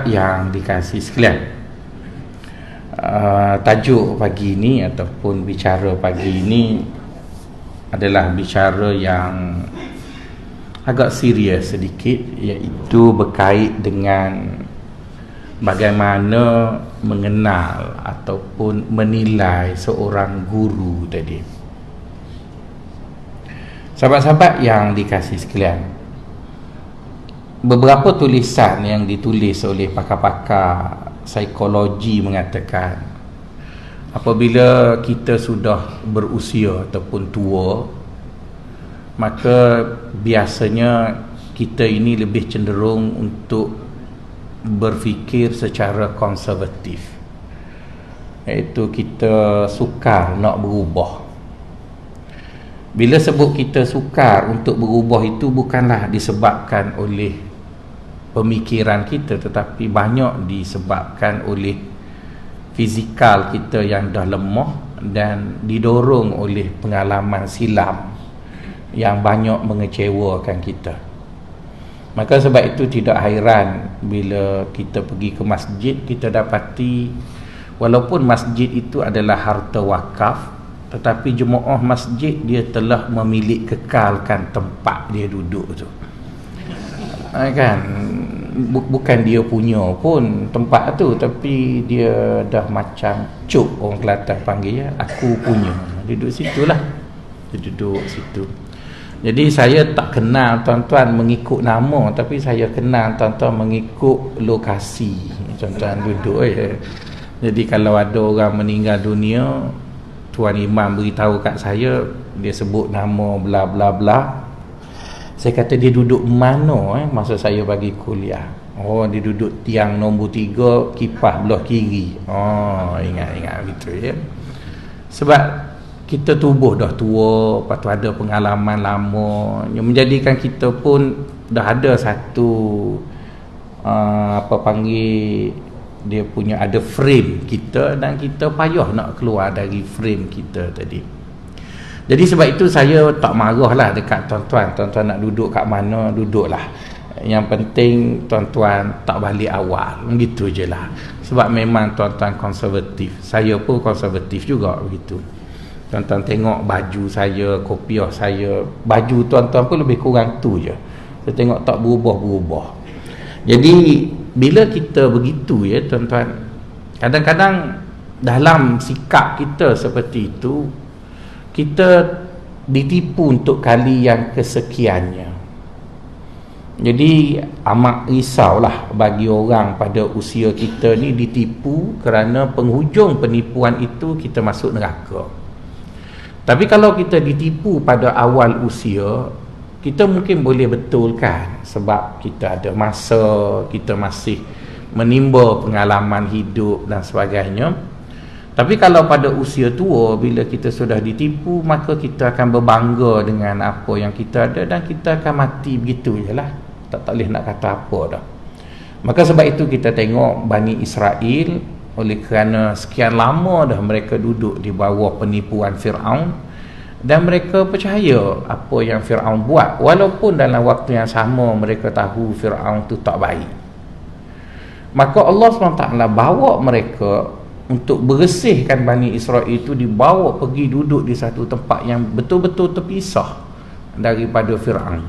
Yang dikasih sekalian, tajuk pagi ini ataupun bicara pagi ini adalah bicara yang agak serius sedikit, iaitu berkait dengan bagaimana mengenal ataupun menilai seorang guru tadi. Sahabat-sahabat yang dikasih sekalian, beberapa tulisan yang ditulis oleh pakar-pakar psikologi mengatakan apabila kita sudah berusia ataupun tua, maka biasanya kita ini lebih cenderung untuk berfikir secara konservatif, iaitu kita sukar nak berubah. Bila sebut kita sukar untuk berubah, itu bukanlah disebabkan oleh pemikiran kita, tetapi banyak disebabkan oleh fizikal kita yang dah lemah dan didorong oleh pengalaman silam yang banyak mengecewakan kita. Maka sebab itu tidak hairan bila kita pergi ke masjid, kita dapati walaupun masjid itu adalah harta wakaf, tetapi jemaah masjid dia telah memilih kekalkan tempat dia duduk tu. Kan, bukan dia punya pun tempat tu, tapi dia dah macam cuk, orang Kelantan panggil, ya, aku punya, duduk situlah, dia duduk situ. Jadi saya tak kenal tuan-tuan mengikut nama, tapi saya kenal tuan-tuan mengikut lokasi tuan-tuan duduk. Jadi kalau ada orang meninggal dunia, Tuan Imam beritahu kat saya, dia sebut nama bla bla bla, saya kata dia duduk mana masa saya bagi kuliah. Oh, dia duduk tiang nombor 3, kipas belah kiri. Oh, ingat gitu ya. Sebab kita tubuh dah tua, lepas tu ada pengalaman lama yang menjadikan kita pun dah ada satu dia punya ada frame kita, dan kita payah nak keluar dari frame kita tadi. Jadi sebab itu saya tak marah lah dekat tuan-tuan. Tuan-tuan nak duduk kat mana, duduklah. Yang penting tuan-tuan tak balik awal, begitu je lah. Sebab memang tuan-tuan konservatif, saya pun konservatif juga begitu. Tuan-tuan tengok baju saya, kopiah saya, baju tuan-tuan pun lebih kurang tu je. Saya tengok tak berubah-berubah. Jadi bila kita begitu ya tuan-tuan, kadang-kadang dalam sikap kita seperti itu, kita ditipu untuk kali yang kesekiannya. Jadi amat risaulah bagi orang pada usia kita ni ditipu, kerana penghujung penipuan itu kita masuk neraka. Tapi kalau kita ditipu pada awal usia, kita mungkin boleh betulkan, sebab kita ada masa, kita masih menimba pengalaman hidup dan sebagainya. Tapi kalau pada usia tua, bila kita sudah ditipu, maka kita akan berbangga dengan apa yang kita ada, dan kita akan mati begitu je lah. Tak boleh nak kata apa dah. Maka sebab itu kita tengok Bani Israel, oleh kerana sekian lama dah mereka duduk di bawah penipuan Fir'aun, dan mereka percaya apa yang Fir'aun buat, walaupun dalam waktu yang sama mereka tahu Fir'aun tu tak baik. Maka Allah SWT bawa mereka untuk bersihkan Bani Israel itu, dibawa pergi duduk di satu tempat yang betul-betul terpisah daripada Fir'aun,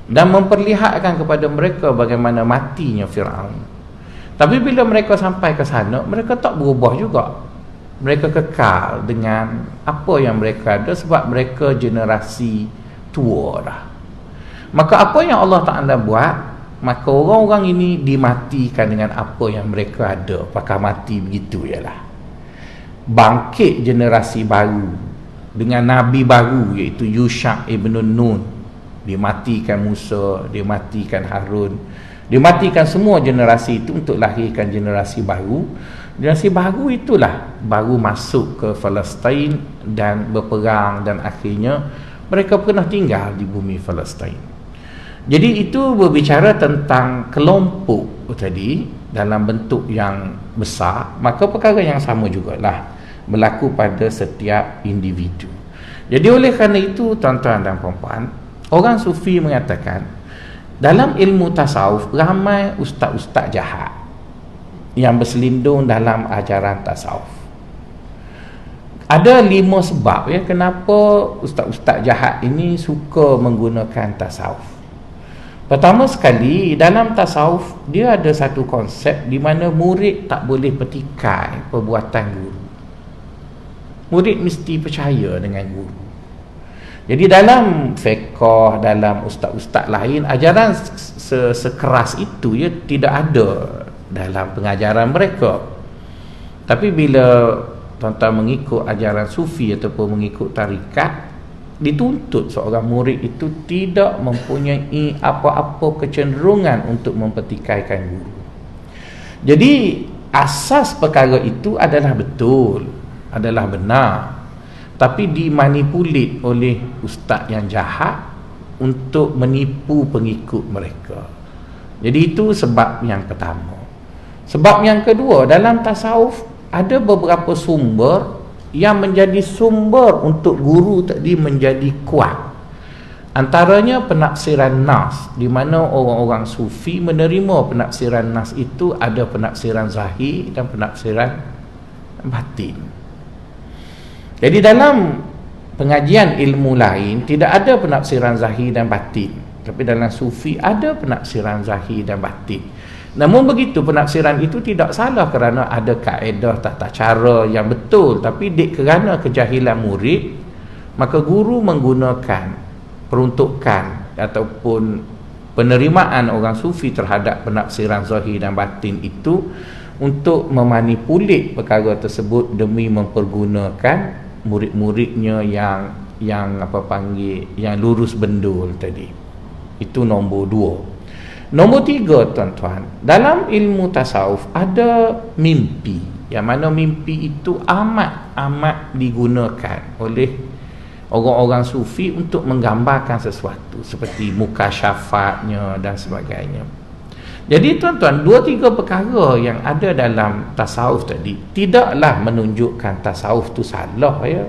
dan memperlihatkan kepada mereka bagaimana matinya Fir'aun. Tapi bila mereka sampai ke sana, mereka tak berubah juga. Mereka kekal dengan apa yang mereka ada, sebab mereka generasi tua dah. Maka apa yang Allah Ta'ala buat, maka orang-orang ini dimatikan dengan apa yang mereka ada. Pakai mati begitu ialah. Bangkit generasi baru dengan Nabi baru, iaitu Yusha' ibn Nun. Dimatikan Musa, dimatikan Harun, dimatikan semua generasi itu untuk lahirkan generasi baru. Generasi baru itulah baru masuk ke Palestin dan berperang, dan akhirnya mereka pernah tinggal di bumi Palestin. Jadi itu berbicara tentang kelompok tadi dalam bentuk yang besar, maka perkara yang sama jugalah berlaku pada setiap individu. Jadi oleh kerana itu tuan-tuan dan puan-puan, orang sufi mengatakan dalam ilmu tasawuf ramai ustaz-ustaz jahat. yang berselindung dalam ajaran tasawuf. Ada 5 sebab ya kenapa ustaz-ustaz jahat ini suka menggunakan tasawuf. Pertama sekali, dalam tasawuf dia ada satu konsep di mana murid tak boleh petikai perbuatan guru. Murid mesti percaya dengan guru. Jadi dalam fiqh, dalam ustaz-ustaz lain, ajaran sekeras itu ya tidak ada dalam pengajaran mereka. Tapi bila tuan-tuan mengikut ajaran sufi ataupun mengikut tarikat, dituntut seorang murid itu tidak mempunyai apa-apa kecenderungan untuk mempertikaikan guru. Jadi asas perkara itu adalah betul, adalah benar, tapi dimanipulit oleh ustaz yang jahat untuk menipu pengikut mereka. Jadi itu sebab yang pertama. Sebab yang kedua, dalam tasawuf ada beberapa sumber yang menjadi sumber untuk guru tadi menjadi kuat. Antaranya penafsiran nas, di mana orang-orang sufi menerima penafsiran nas itu ada penafsiran zahir dan penafsiran batin. Jadi dalam pengajian ilmu lain tidak ada penafsiran zahir dan batin, tapi dalam sufi ada penafsiran zahir dan batin. Namun begitu, penafsiran itu tidak salah kerana ada kaedah tata cara yang betul, tapi kerana kejahilan murid, maka guru menggunakan peruntukan ataupun penerimaan orang sufi terhadap penafsiran zahir dan batin itu untuk memanipulit perkara tersebut demi mempergunakan murid-muridnya yang yang lurus bendul tadi. Itu nombor 2. Nombor 3, tuan-tuan, dalam ilmu tasawuf ada mimpi, yang mana mimpi itu amat digunakan oleh orang-orang sufi untuk menggambarkan sesuatu seperti mukasyafatnya dan sebagainya. Jadi tuan-tuan, 2-3 perkara yang ada dalam tasawuf tadi tidaklah menunjukkan tasawuf tu salah ya.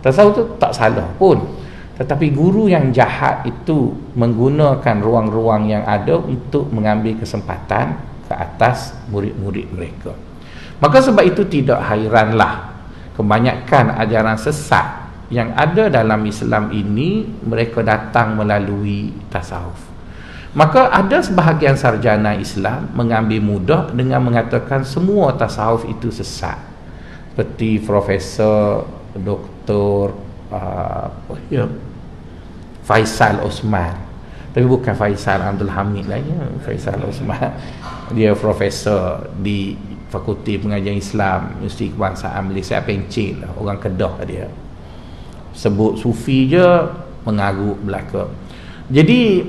Tasawuf tu tak salah pun. Tetapi guru yang jahat itu menggunakan ruang-ruang yang ada untuk mengambil kesempatan ke atas murid-murid mereka. Maka sebab itu tidak hairanlah kebanyakan ajaran sesat yang ada dalam Islam ini mereka datang melalui tasawuf. Maka ada sebahagian sarjana Islam mengambil mudah dengan mengatakan semua tasawuf itu sesat. Seperti Profesor Dr. Faisal Osman. Tapi bukan Faisal Abdul Hamid lah ya, Faisal Osman. Dia profesor di Fakulti Pengajian Islam Universiti Kebangsaan Malaysia Pencil lah, orang Kedah dia. Sebut sufi je mengarut belaka. Jadi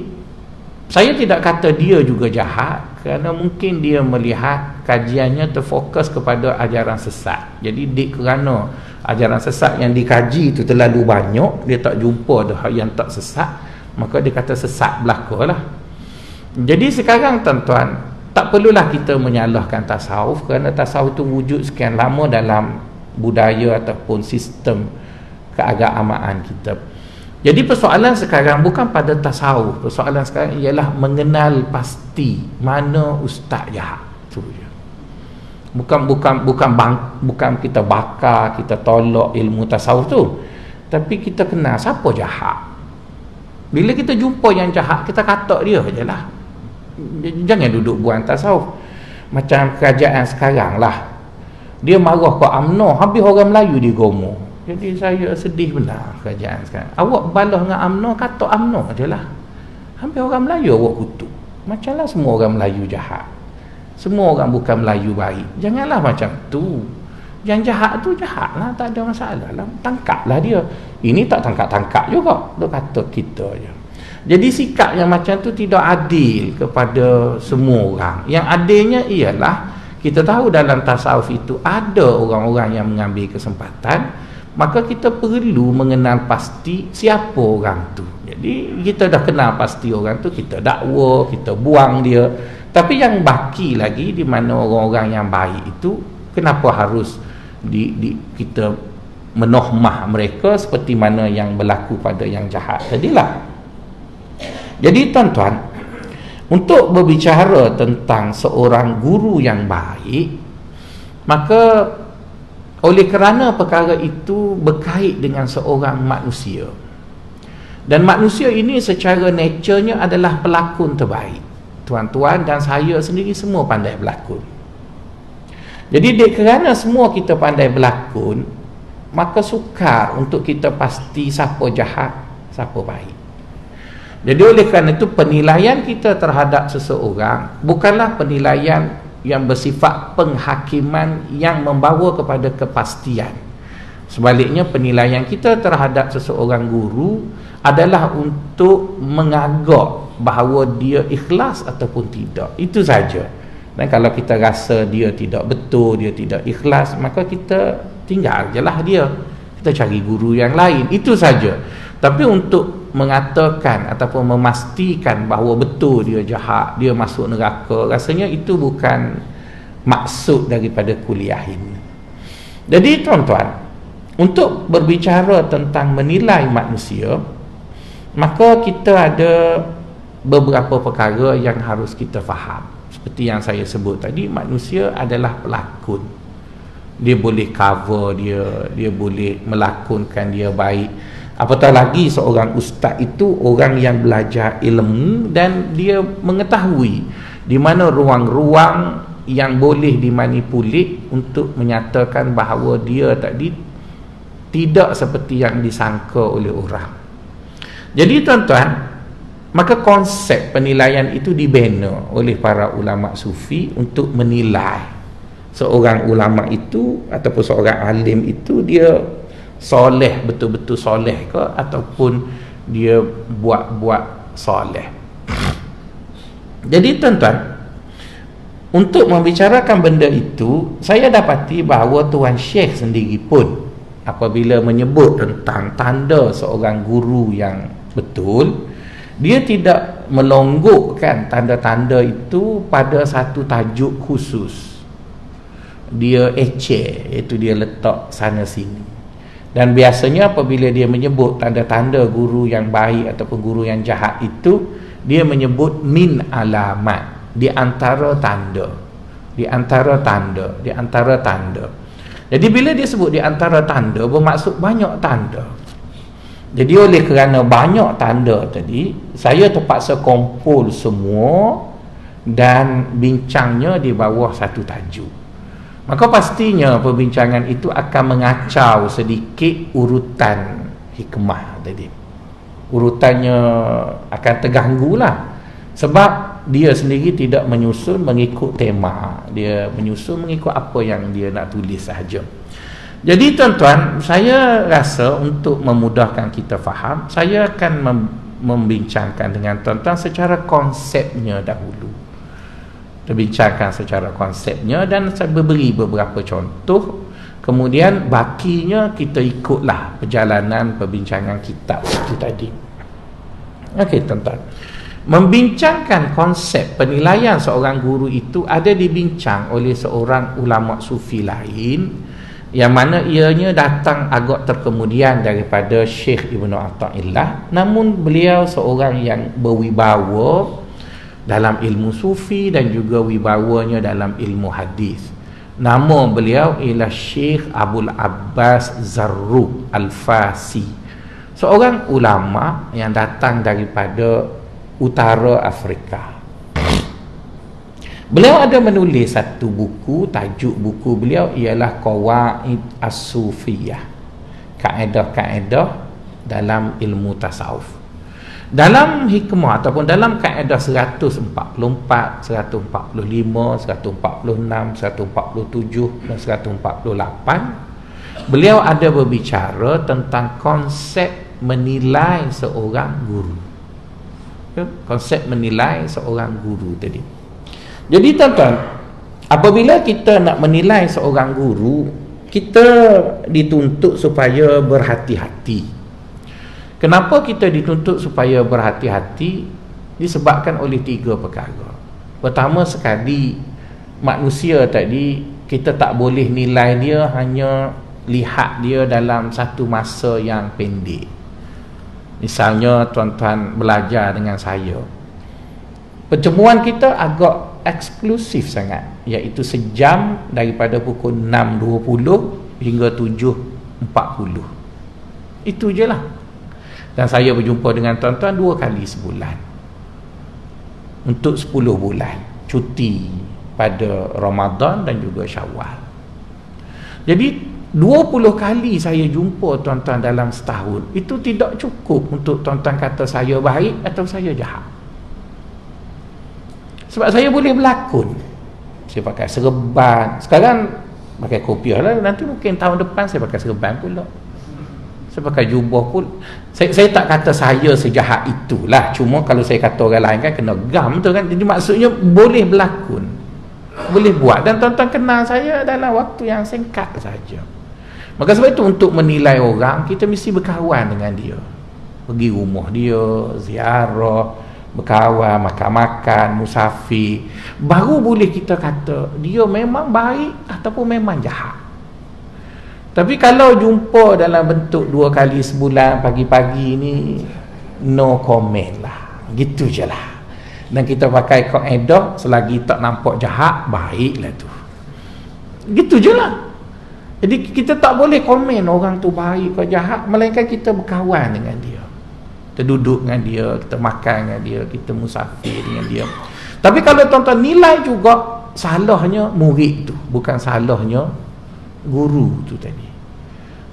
saya tidak kata dia juga jahat, kerana mungkin dia melihat kajiannya terfokus kepada ajaran sesat. Jadi kerana ajaran sesat yang dikaji itu terlalu banyak, dia tak jumpa dah yang tak sesat, maka dia kata sesat belakalah. Jadi sekarang tuan-tuan, tak perlulah kita menyalahkan tasawuf, kerana tasawuf itu wujud sekian lama dalam budaya ataupun sistem keagamaan kita. Jadi persoalan sekarang bukan pada tasawuf, persoalan sekarang ialah mengenal pasti mana ustaz jahat. Itu je. Bukan kita bakar, kita tolak ilmu tasawuf tu, tapi kita kenal siapa jahat. Bila kita jumpa yang jahat, kita kata dia je lah. Jangan duduk buang tasawuf. Macam kerajaan sekarang lah, dia marah ke UMNO, habis orang Melayu digomo. Jadi saya sedih benar kerajaan sekarang. Awak balas dengan UMNO, kata UMNO je lah, hampir orang Melayu awak kutuk. Macamlah semua orang Melayu jahat, semua orang bukan Melayu baik. Janganlah macam tu. Yang jahat tu jahat lah, tak ada masalah lah, tangkaplah dia. Ini tak tangkap-tangkap juga, dia kata kita je. Jadi sikap yang macam tu tidak adil kepada semua orang. Yang adilnya ialah kita tahu dalam tasawuf itu ada orang-orang yang mengambil kesempatan, maka kita perlu mengenal pasti siapa orang tu. Jadi kita dah kenal pasti orang tu, kita dakwa, kita buang dia. Tapi yang baki lagi, di mana orang-orang yang baik itu, kenapa harus kita menohmah mereka seperti mana yang berlaku pada yang jahat tadilah. Jadi tuan-tuan, Untuk berbicara tentang seorang guru yang baik, maka oleh kerana perkara itu berkait dengan seorang manusia, dan manusia ini secara naturenya adalah pelakon terbaik. Tuan-tuan dan saya sendiri semua pandai berlakon. Jadi kerana semua kita pandai berlakon, maka sukar untuk kita pasti siapa jahat, siapa baik. Jadi oleh kerana itu, penilaian kita terhadap seseorang bukanlah penilaian yang bersifat penghakiman yang membawa kepada kepastian. Sebaliknya, penilaian kita terhadap seseorang guru adalah untuk mengagak bahawa dia ikhlas ataupun tidak. Itu saja. Dan kalau kita rasa dia tidak betul, dia tidak ikhlas, maka kita tinggal je lah dia, kita cari guru yang lain. Itu saja. Tapi untuk mengatakan ataupun memastikan bahawa betul dia jahat, dia masuk neraka, rasanya itu bukan maksud daripada kuliah ini. Jadi tuan-tuan, untuk berbicara tentang menilai manusia, maka kita ada beberapa perkara yang harus kita faham. Seperti yang saya sebut tadi, manusia adalah pelakon. Dia boleh cover dia boleh melakonkan dia baik. Apatah lagi seorang ustaz itu orang yang belajar ilmu dan dia mengetahui di mana ruang-ruang yang boleh dimanipulit untuk menyatakan bahawa dia tadi tidak seperti yang disangka oleh orang. Jadi tuan-tuan, maka konsep penilaian itu dibina oleh para ulama sufi untuk menilai seorang ulama itu ataupun seorang alim itu dia soleh, betul-betul soleh ke ataupun dia buat-buat soleh. Jadi tuan-tuan, untuk membicarakan benda itu, saya dapati bahawa Tuan Syekh sendiri pun apabila menyebut tentang tanda seorang guru yang betul, dia tidak melonggokkan tanda-tanda itu pada satu tajuk khusus. Dia ecek, iaitu dia letak sana sini. Dan biasanya apabila dia menyebut tanda-tanda guru yang baik ataupun guru yang jahat itu, dia menyebut min alamat, di antara tanda, di antara tanda, di antara tanda. Jadi bila dia sebut di antara tanda, bermaksud banyak tanda. Jadi oleh kerana banyak tanda tadi, saya terpaksa kumpul semua dan bincangnya di bawah satu tajuk. Maka pastinya perbincangan itu akan mengacau sedikit urutan hikmah tadi. Urutannya akan terganggulah. Sebab dia sendiri tidak menyusun mengikut tema. Dia menyusun mengikut apa yang dia nak tulis sahaja. Jadi tuan-tuan, saya rasa untuk memudahkan kita faham, saya akan membincangkan dengan tuan-tuan secara konsepnya dahulu. Terbincangkan secara konsepnya dan saya beri beberapa contoh. Kemudian bakinya kita ikutlah perjalanan perbincangan kitab itu tadi. Okey tuan-tuan, membincangkan konsep penilaian seorang guru itu ada dibincang oleh seorang ulama sufi lain, yang mana ianya datang agak terkemudian daripada Syekh Ibnu Athaillah, namun beliau seorang yang berwibawa dalam ilmu sufi dan juga wibawanya dalam ilmu hadis. Nama beliau ialah Syekh Abul Abbas Zarruq Al-Fasi, seorang ulama yang datang daripada utara Afrika. Beliau ada menulis satu buku, tajuk buku beliau ialah Qawaid As-Sufiyah, kaedah-kaedah dalam ilmu tasawuf. Dalam hikmah ataupun dalam kaedah 144, 145, 146, 147 dan 148, beliau ada berbicara tentang konsep menilai seorang guru. Konsep menilai seorang guru tadi. Jadi tuan-tuan, apabila kita nak menilai seorang guru, kita dituntut supaya berhati-hati. Kenapa kita dituntut supaya berhati-hati? Disebabkan oleh 3 perkara. Pertama sekali, manusia tadi kita tak boleh nilai dia hanya lihat dia dalam satu masa yang pendek. Misalnya tuan-tuan belajar dengan saya, Pertemuan kita agak eksklusif sangat, iaitu sejam daripada pukul 6.20 hingga 7.40. Itu je lah. Dan saya berjumpa dengan tuan-tuan 2 kali sebulan untuk 10 bulan cuti pada Ramadan dan juga Syawal. Jadi 20 kali saya jumpa tuan-tuan dalam setahun. Itu tidak cukup untuk tuan-tuan kata saya baik atau saya jahat. Sebab saya boleh berlakon. Saya pakai serban. Sekarang pakai kopiah lah. Nanti mungkin tahun depan saya pakai serban pula. Saya pakai jubah pun. Saya tak kata saya sejahat itulah. Cuma kalau saya kata orang lain kan kena gam tu kan. Jadi maksudnya boleh berlakon, boleh buat. Dan tuan-tuan kenal saya dalam waktu yang singkat saja. Maka sebab itu untuk menilai orang, kita mesti berkawan dengan dia. Pergi rumah dia, ziarah, berkawan, makan-makan, musafir. Baru boleh kita kata dia memang baik ataupun memang jahat. Tapi kalau jumpa dalam bentuk 2 kali sebulan pagi-pagi ni, no comment lah. Gitu je lah. Dan kita pakai kaedah, selagi tak nampak jahat, baiklah tu. Gitu je lah. Jadi kita tak boleh komen orang tu baik ke jahat, melainkan kita berkawan dengan dia. Kita duduk dengan dia, kita makan dengan dia, kita musafir dengan dia. Tapi kalau tuan-tuan nilai juga, salahnya murid tu, bukan salahnya guru tu tadi.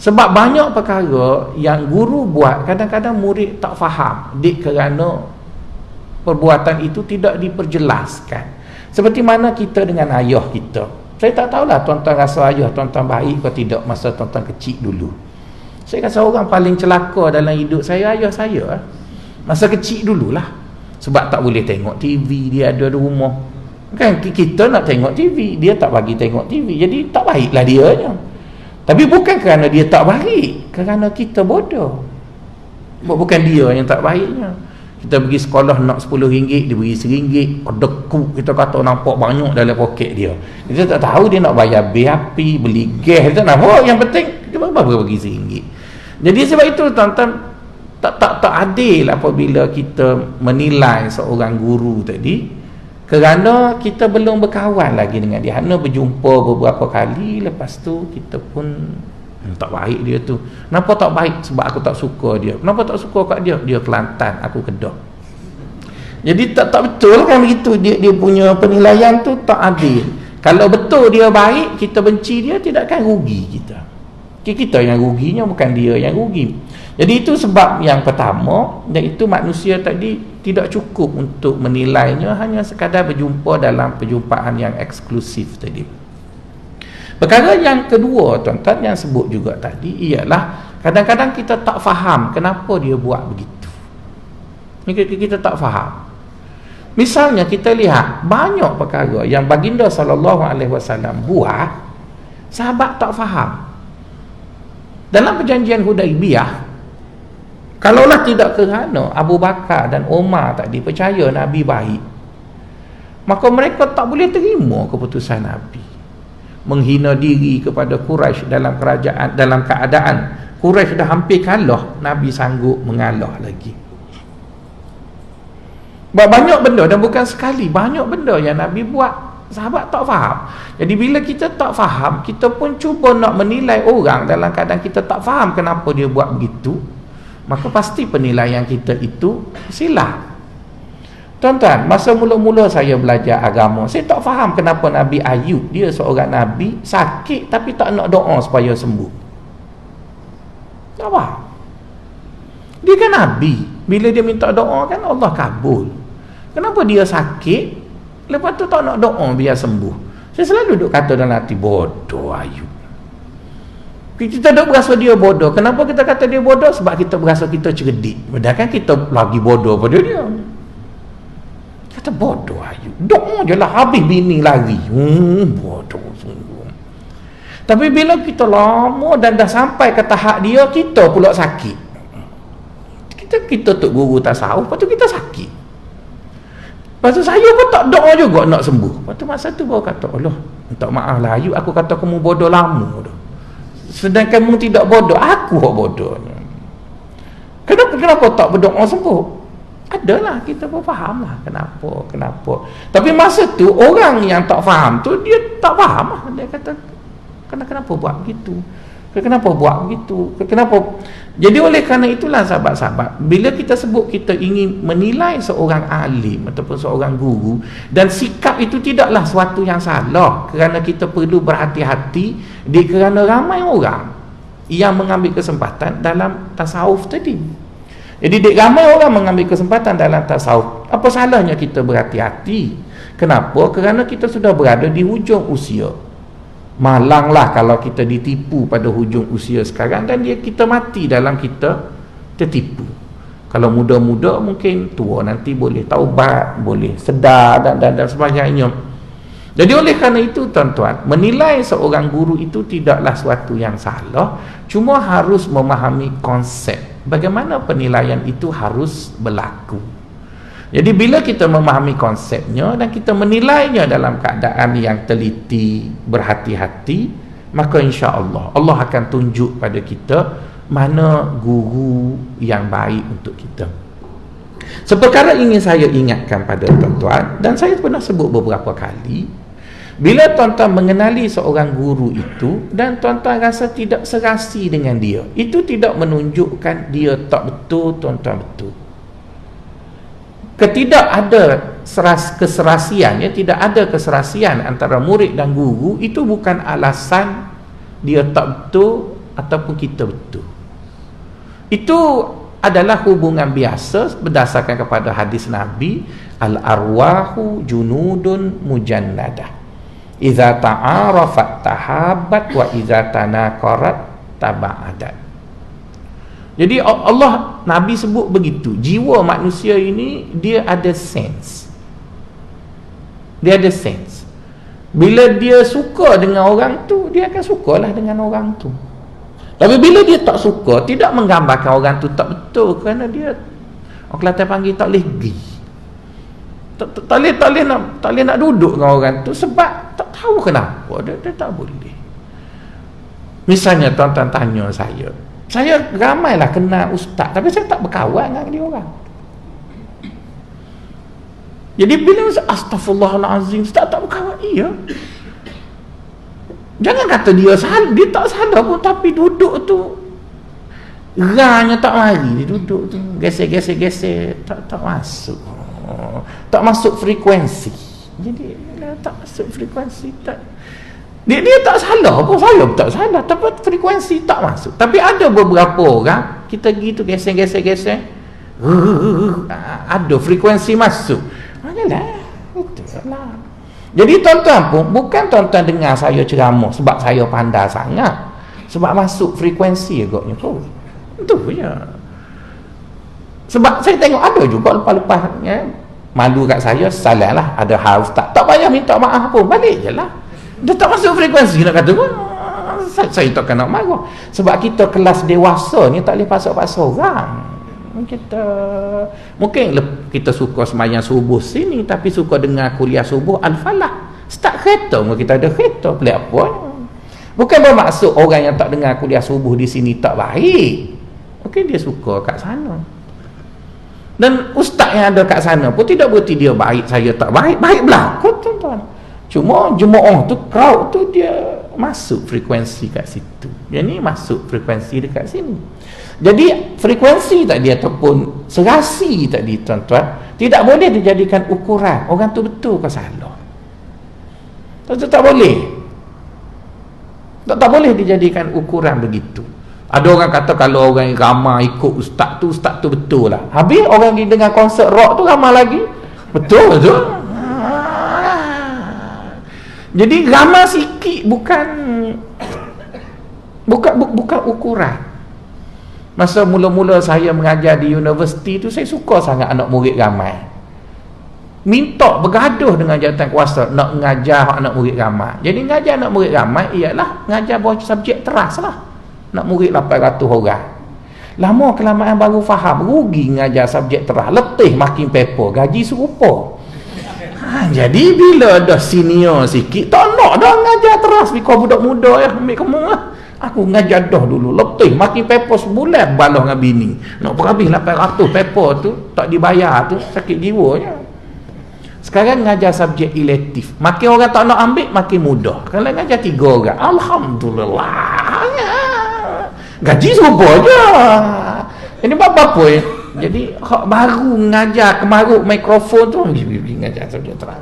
Sebab banyak perkara yang guru buat, kadang-kadang murid tak faham, kerana perbuatan itu tidak diperjelaskan. Seperti mana kita dengan ayah kita. Saya tak tahulah tuan-tuan rasa ayah tuan-tuan baik atau tidak masa tuan-tuan kecil dulu. Saya rasa orang paling celaka dalam hidup saya, ayah saya. Masa kecil dululah. Sebab tak boleh tengok TV, dia ada di rumah. Kan kita nak tengok TV, dia tak bagi tengok TV. Jadi tak baiklah dianya. Tapi bukan kerana dia tak baik, kerana kita bodoh. Bukan dia yang tak baiknya. Kita pergi sekolah nak RM10, dia beri RM1. Dekuk, kita kata nampak banyak dalam poket dia. Kita tak tahu dia nak bayar bil api, beli gas, kita nak nampak. Yang penting dia baru bagi RM1. Jadi sebab itu tuan-tuan, tak adil apabila kita menilai seorang guru tadi, kerana kita belum berkawan lagi dengan dia. Hanya berjumpa beberapa kali, lepas tu kita pun tak baik dia tu. Kenapa tak baik? Sebab aku tak suka dia. Kenapa tak suka kat dia? Dia Kelantan, aku Kedah. Jadi tak betul kan begitu. Dia punya penilaian tu tak adil. Kalau betul dia baik, kita benci dia, tidak akan rugi kita. Kita yang ruginya, bukan dia yang rugi. Jadi itu sebab yang pertama, iaitu manusia tadi tidak cukup untuk menilainya, hanya sekadar berjumpa dalam perjumpaan yang eksklusif tadi. Perkara yang kedua tuan-tuan yang sebut juga tadi, ialah kadang-kadang kita tak faham kenapa dia buat begitu. Kita tak faham. Misalnya kita lihat banyak perkara yang baginda SAW buat, sahabat tak faham. Dalam perjanjian Hudaibiyah, kalaulah tidak kerana Abu Bakar dan Umar tadi percaya Nabi baik, maka mereka tak boleh terima keputusan Nabi. Menghina diri kepada Quraisy dalam kerajaan, dalam keadaan Quraisy dah hampir kalah, Nabi sanggup mengalah lagi. Banyak benda, dan bukan sekali, banyak benda yang Nabi buat, sahabat tak faham. Jadi bila kita tak faham, kita pun cuba nak menilai orang dalam keadaan kita tak faham kenapa dia buat begitu, maka pasti penilaian kita itu silap. Tuan-tuan, masa mula-mula saya belajar agama, saya tak faham kenapa Nabi Ayub, dia seorang Nabi, sakit tapi tak nak doa supaya sembuh. Tak faham. Dia kan Nabi, bila dia minta doa kan Allah kabul. Kenapa dia sakit, lepas tu tak nak doa biar sembuh? Saya selalu duduk kata dalam hati, bodoh Ayub. Kita duduk berasa dia bodoh. Kenapa kita kata dia bodoh? Sebab kita berasa kita cerdik, padahal kan kita lagi bodoh pada dia. Kata bodoh Ayub, doa je lah, habis bini lari. Bodoh sungguh. Tapi bila kita lama dan dah sampai ke tahap dia, kita pula sakit. Kita tok guru tasawuf, lepas tu kita sakit. Lepas tu saya pun tak doa juga nak sembuh. Lepas tu masa tu baru kata, Allah, minta maaf lah Ayub, aku kata kamu bodoh lama dah. Sedangkan kamu tidak bodoh, aku yang bodohnya. Kenapa tak berdoa sembuh? adalah, kita pun faham lah kenapa. Tapi masa tu orang yang tak faham tu, dia tak faham lah. Dia kata, kenapa buat begitu? Kenapa buat begitu? Kenapa? Jadi oleh kerana itulah sahabat-sahabat, bila kita sebut kita ingin menilai seorang alim ataupun seorang guru, dan sikap itu tidaklah suatu yang salah, kerana kita perlu berhati-hati kerana ramai orang yang mengambil kesempatan dalam tasawuf tadi. Jadi ramai orang mengambil kesempatan dalam tasawuf. Apa salahnya kita berhati-hati? Kenapa? Kerana kita sudah berada di hujung usia. Malanglah kalau kita ditipu pada hujung usia sekarang dan kita mati dalam kita tertipu. Kalau muda-muda mungkin tua nanti boleh taubat, boleh sedar dan sebagainya. Jadi oleh kerana itu tuan-tuan, menilai seorang guru itu tidaklah suatu yang salah, cuma harus memahami konsep bagaimana penilaian itu harus berlaku. Jadi bila kita memahami konsepnya dan kita menilainya dalam keadaan yang teliti, berhati-hati, maka insya-Allah Allah akan tunjuk pada kita mana guru yang baik untuk kita. Seperkara ingin saya ingatkan pada tuan-tuan, dan saya pernah sebut beberapa kali, bila tuan-tuan mengenali seorang guru itu dan tuan-tuan rasa tidak serasi dengan dia, itu tidak menunjukkan dia tak betul, tuan-tuan betul. Ketidak ada keserasian, tidak ada keserasian antara murid dan guru, itu bukan alasan dia tak betul ataupun kita betul. Itu adalah hubungan biasa berdasarkan kepada hadis Nabi, al-arwahu junudun mujannadah, idza ta'arafat tahabbat wa idza tanakarat taba'adat. Jadi Allah, Nabi sebut begitu, jiwa manusia ini dia ada sense. Dia ada sense. Bila dia suka dengan orang tu, dia akan sukalah dengan orang tu. Tapi bila dia tak suka, tidak menggambarkan orang tu tak betul, kerana dia, orang Kelantan panggil tak boleh pergi. Tak boleh nak duduk dengan orang tu sebab tak tahu kenapa dia tak boleh. Misalnya tuan-tuan tanya saya ramailah kenal ustaz, tapi saya tak berkawan dengan dia orang. Jadi bila astagfirullahalazim, ustaz tak berkawan, iya. Jangan kata dia tak salah pun, tapi duduk tu ranya tak mari, dia duduk tu gesek tak masuk. Tak masuk frekuensi. Jadi tak masuk frekuensi, tak dia tak salah pun, saya pun tak salah, tapi frekuensi tak masuk. Tapi ada beberapa orang kita gitu gesek ada frekuensi masuk. Ayolah, itulah. Jadi tuan-tuan pun, bukan tuan-tuan dengar saya ceramah sebab saya pandai sangat, sebab masuk frekuensi agaknya pun. Itu je. Sebab saya tengok ada juga lepas-lepas malu kat saya, salah lah, ada hal ustaz, tak payah minta maaf pun, balik je lah. Dia tak masuk frekuensi nak kata pun, saya takkan nak marah. Sebab kita kelas dewasa ni tak boleh paksa-paksa orang. Kita mungkin kita suka semayang subuh sini, tapi suka dengar kuliah subuh Al-Falah. Start kereta, kita ada kereta, pelik apa. Bukan bermaksud orang yang tak dengar kuliah subuh di sini tak baik. Mungkin dia suka kat sana. Dan ustaz yang ada kat sana pun tidak berarti dia baik, saya tak baik. Baik belakang tuan-tuan. Cuma jemaah tu, crowd tu, dia masuk frekuensi kat situ. Dia ni masuk frekuensi dekat sini. Jadi frekuensi tadi ataupun serasi tadi tuan-tuan, tidak boleh dijadikan ukuran orang tu betul ke salah. Tak boleh. Tak boleh dijadikan ukuran begitu. Ada orang kata kalau orang ramai ikut ustaz tu betul lah. Habis orang pergi dengar konsert rock tu ramai lagi, betul tu. Jadi ramai sikit bukan ukuran. Masa mula-mula saya mengajar di universiti tu, saya suka sangat anak murid ramai. Minta bergaduh dengan jawatan kuasa nak mengajar anak murid ramai. Jadi mengajar anak murid ramai ialah mengajar buah subjek teras lah. Nak murid 800 orang. Lama kelamaan baru faham, rugi mengajar subjek teras, letih makin paper, gaji serupa. Jadi bila dah senior sikit, tak nak dah mengajar teras, kau budak muda ya, ambil kamu lah. Aku ngajar dah dulu letih mati paper sebulan balah dengan bini. Nak berhabis 800 paper tu tak dibayar tu sakit jiwanya. Sekarang ngajar subjek elektif. Makin orang tak nak ambil makin mudah. Kalau ngajar 3 orang, alhamdulillah. Gaji serupa je. Ini apa ya? Jadi hak baru ngajar kemaruk mikrofon tu ngajar subjek terang.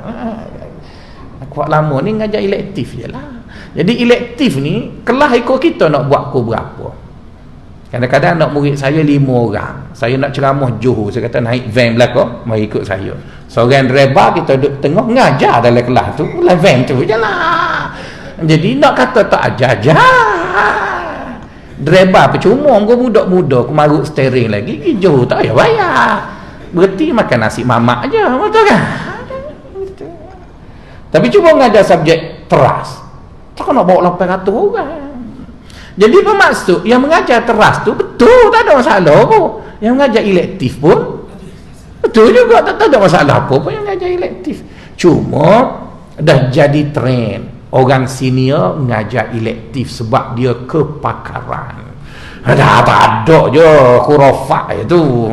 Aku lama ni ngajar elektif je lah. Jadi elektif ni kelas ikut kita nak buat pukul berapa. Kadang-kadang nak murid saya 5 orang. Saya nak ceramah Johor, saya kata naik van belakang, mari ikut saya. Seorang driver kita duduk tengah ngajar dalam kelas tu, dalam van tu je lah. Jadi nak kata tak ajar-ajar. Driver percuma, orang muda-muda kemaruk steering lagi, pergi Johor tak payah bayar. Berarti makan nasi mamak je, betul kan? Tapi cuba ngajar subjek teras. Tak nak bawa 800 orang. Jadi bermaksud yang mengajar teras tu betul, tak ada masalah pun. Yang mengajar elektif pun betul juga, tak ada masalah apa pun yang mengajar elektif. Cuma dah jadi trend orang senior mengajar elektif sebab dia kepakaran. Tak ada je khurafat itu.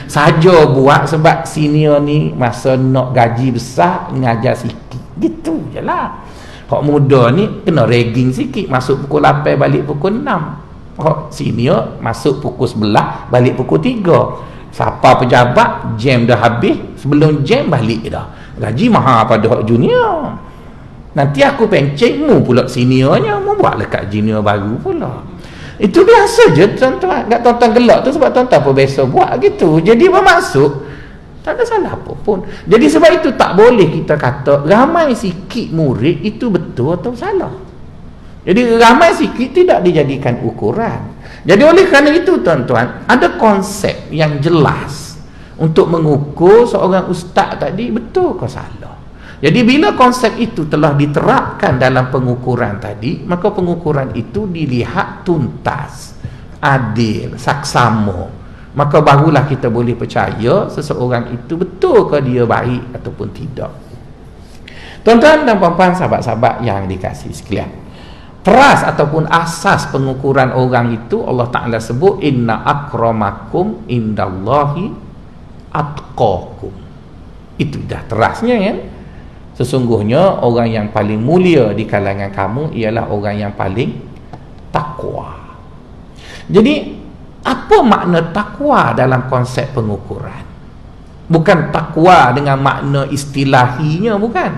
Saja buat sebab senior ni masa nak gaji besar mengajar sikit. Gitu je lah. Hak muda ni kena ragging sikit, masuk pukul 8 balik pukul 6. Hak senior masuk pukul 11 balik pukul 3. Siapa pejabat jam dah habis, sebelum jam balik dah. Gaji mahal pada hak junior. Nanti aku pencet mu pula seniornya, mu buat lekat junior baru pula. Itu biasa je tuan-tuan. Kat tuan-tuan gelak tu sebab tuan-tuan pun biasa buat gitu. Jadi bermaksud tak ada salah apa pun. Jadi sebab itu tak boleh kita kata ramai sikit murid itu betul atau salah. Jadi ramai sikit tidak dijadikan ukuran. Jadi oleh kerana itu tuan-tuan, ada konsep yang jelas untuk mengukur seorang ustaz tadi betul ke salah. Jadi bila konsep itu telah diterapkan dalam pengukuran tadi, maka pengukuran itu dilihat tuntas, adil, saksama. Maka barulah kita boleh percaya seseorang itu betul ke dia baik ataupun tidak. Tuan-tuan dan puan-puan, sahabat-sahabat yang dikasihi sekalian, teras ataupun asas pengukuran orang itu Allah Ta'ala sebut inna akramakum indallahi atqakum. Itu dah terasnya kan. Sesungguhnya orang yang paling mulia di kalangan kamu ialah orang yang paling takwa. Jadi apa makna takwa dalam konsep pengukuran? Bukan takwa dengan makna istilahinya, bukan.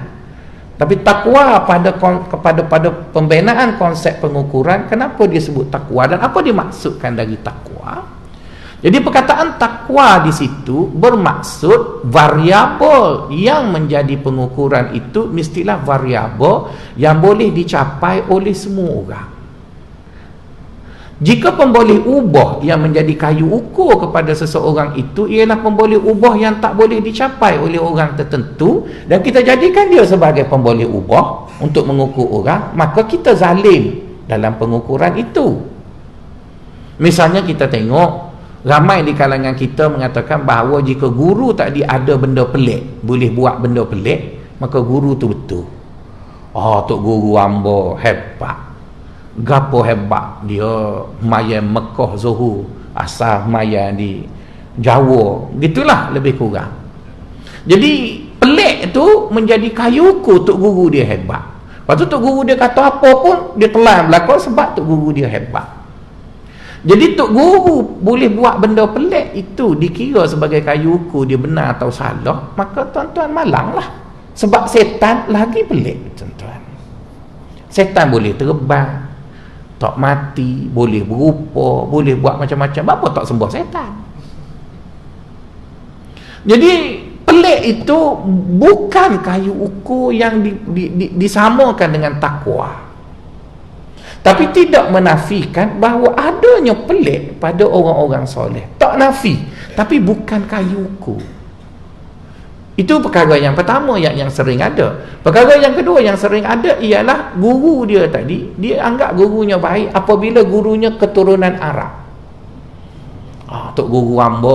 Tapi takwa pada pembinaan konsep pengukuran, kenapa dia sebut takwa dan apa dimaksudkan dari takwa? Jadi perkataan takwa di situ bermaksud variabel yang menjadi pengukuran itu mestilah variabel yang boleh dicapai oleh semua orang. Jika pemboleh ubah yang menjadi kayu ukur kepada seseorang itu ialah pemboleh ubah yang tak boleh dicapai oleh orang tertentu dan kita jadikan dia sebagai pemboleh ubah untuk mengukur orang, maka kita zalim dalam pengukuran itu. Misalnya kita tengok ramai di kalangan kita mengatakan bahawa jika guru tadi ada benda pelik, boleh buat benda pelik, maka guru tu betul. Tok guru hamba hebat. Gapo hebat dia, maya Mekah Zuhur, asal maya di Jawa, gitulah lebih kurang. Jadi pelik tu menjadi kayu ukur tok guru dia hebat. Lepas tu tok guru dia kata apa pun dia telan belakang sebab tok guru dia hebat. Jadi tok guru boleh buat benda pelik itu dikira sebagai kayu ukur dia benar atau salah, maka tuan-tuan malanglah. Sebab setan lagi pelik tuan-tuan. Setan boleh terbang, tak mati, boleh berupa, boleh buat macam-macam. Apa tak sembah setan? Jadi pelik itu bukan kayu ukur yang disamakan dengan takwa. Tapi tidak menafikan bahawa adanya pelik pada orang-orang soleh. Tak nafi, tapi bukan kayu ukur. Itu perkara yang pertama yang sering ada. Perkara yang kedua yang sering ada ialah guru dia tadi, dia anggap gurunya baik apabila gurunya keturunan Arab. Tok guru hamba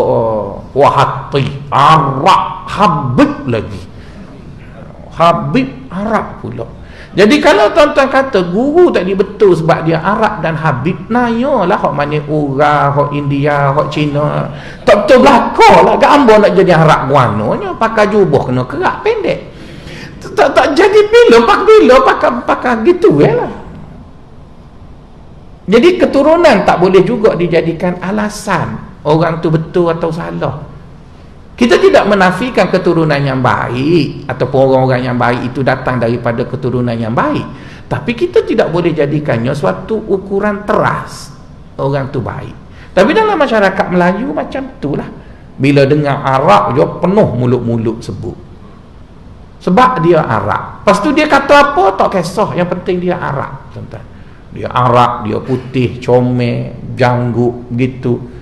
Wahati Arab, Habib lagi. Habib Arab pula. Jadi kalau tuan-tuan kata guru tadi betul sebab dia Arab dan Habib, nayolah hok mana orang, hok India, hok Cina. Tak betul belakang lah gambar nak jadi Arab guanonya, pakai jubah kena kerak pendek. Tak jadi bila pakai gitu lah. Jadi keturunan tak boleh juga dijadikan alasan orang tu betul atau salah. Kita tidak menafikan keturunan yang baik ataupun orang-orang yang baik itu datang daripada keturunan yang baik, tapi kita tidak boleh jadikannya suatu ukuran teras orang tu baik. Tapi dalam masyarakat Melayu macam itulah. Bila dengar Arab je penuh mulut-mulut sebut, sebab dia Arab. Lepas tu dia kata apa tak kisah, yang penting dia Arab, tuan-tuan. Dia Arab, dia putih, comel, janggut gitu.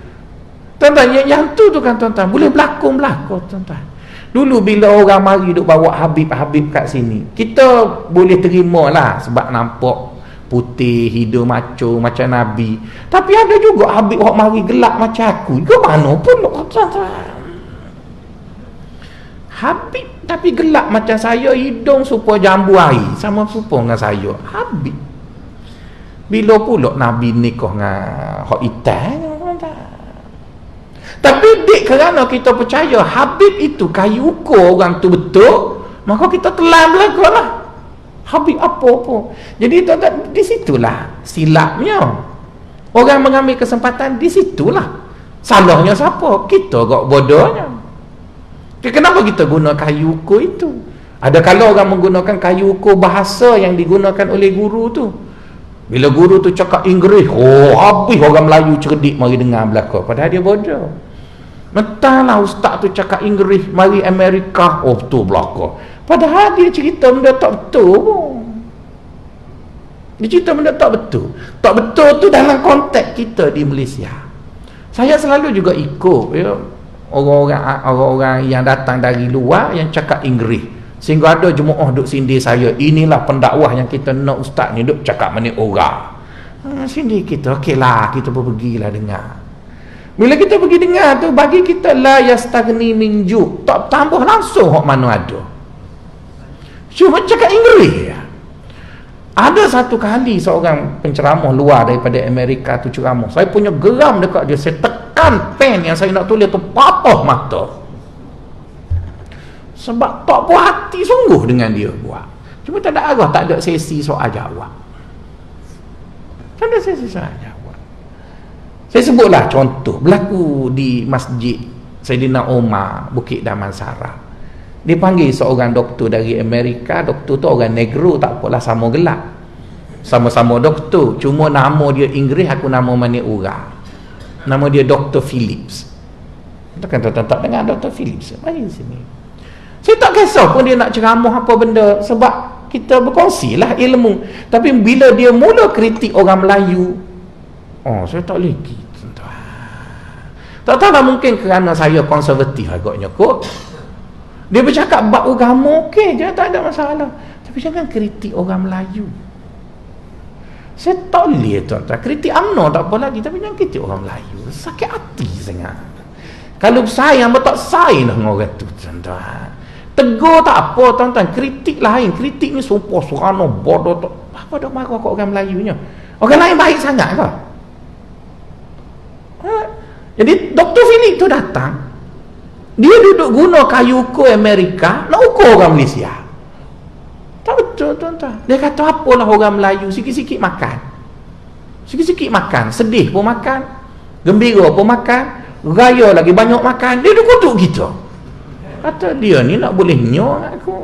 Tuan-tuan, yang tu kan tuan-tuan boleh berlakon tuan-tuan. Dulu bila orang mari duk bawa Habib-Habib kat sini, kita boleh terima lah sebab nampak putih, hidung maco macam Nabi. Tapi ada juga Habib yang mari gelap macam aku. Ke mana pun tuan-tuan. Habib tapi gelap macam saya, hidung serupa jambu air, sama serupa dengan saya. Habib. Bila pula Nabi nikah dengan hak hitam? Tapi dek kerana kita percaya Habib itu kayu ukur orang tu betul, maka kita telan belaka lah Habib apa-apa. Jadi tuan-tuan, di situlah silapnya. Orang mengambil kesempatan di situlah salahnya siapa? Kita kok bodohnya. Kenapa kita guna kayu ukur itu? Ada kalau orang menggunakan kayu ukur bahasa yang digunakan oleh guru tu. Bila guru tu cakap Inggeris, habis orang Melayu cerdik mari dengar belaka, padahal dia bodoh. Mentahlah ustaz tu cakap Inggeris, mari Amerika, betul belaka, padahal dia cerita benda tak betul pun. Dia cerita benda tak betul. Tak betul tu dalam konteks kita di Malaysia. Saya selalu juga ikut ya, orang-orang yang datang dari luar yang cakap Inggeris, sehingga ada jemaah duk sindir saya, inilah pendakwah yang kita nak ustaz ni duk cakap mana orang. Sindir kita, okeylah kita pergilah dengar. Bila kita pergi dengar tu, bagi kita la yastaghni min ju', tak tambah langsung hok mana ada. Cuma cakap Inggeris. Ada satu kali seorang penceramah luar daripada Amerika tu ceramah, saya punya geram dekat dia, saya tekan pen yang saya nak tulis tu patah mata. Sebab tak puas hati sungguh dengan dia buat. Cuma tak ada arah, tak ada sesi soal jawab. Tak ada sesi soal jawab. Saya sebutlah contoh berlaku di Masjid Saidina Umar, Bukit Damansara. Dipanggil seorang doktor dari Amerika. Doktor tu orang negro, tak apalah, sama gelap, sama-sama doktor, cuma nama dia Inggeris, aku nama mana orang. Nama dia Dr. Phillips. Takkan tak dengar Dr. Phillips? Mari sini. Saya tak kisah pun dia nak ceramah apa benda, sebab kita berkongsi lah ilmu. Tapi bila dia mula kritik orang Melayu, saya tak lagi. Tak tahulah, mungkin kerana saya konservatif agaknya kot. Dia bercakap bab agama, okey je, tak ada masalah. Tapi jangan kritik orang Melayu. Saya tak boleh tuan-tuan. Kritik UMNO tak apa lagi, tapi jangan kritik orang Melayu. Sakit hati sangat. Kalau sayang, tak sayang dengan orang tu tuan-tuan. Tegur tak apa tuan-tuan, kritik lain. Kritik ni sumpah serana bodoh tak. Apa dah marah kat orang Melayunya? Orang lain baik sangat ke? Jadi Dr. Philip tu datang, dia duduk guna kayu ukur Amerika nak ukur orang Malaysia. Tak betul tuan-tuan. Dia kata apalah orang Melayu sikit-sikit makan, sikit-sikit makan, sedih pun makan, gembira pun makan, raya lagi banyak makan. Dia duduk kutuk kita. Kata dia ni nak boleh nyok aku.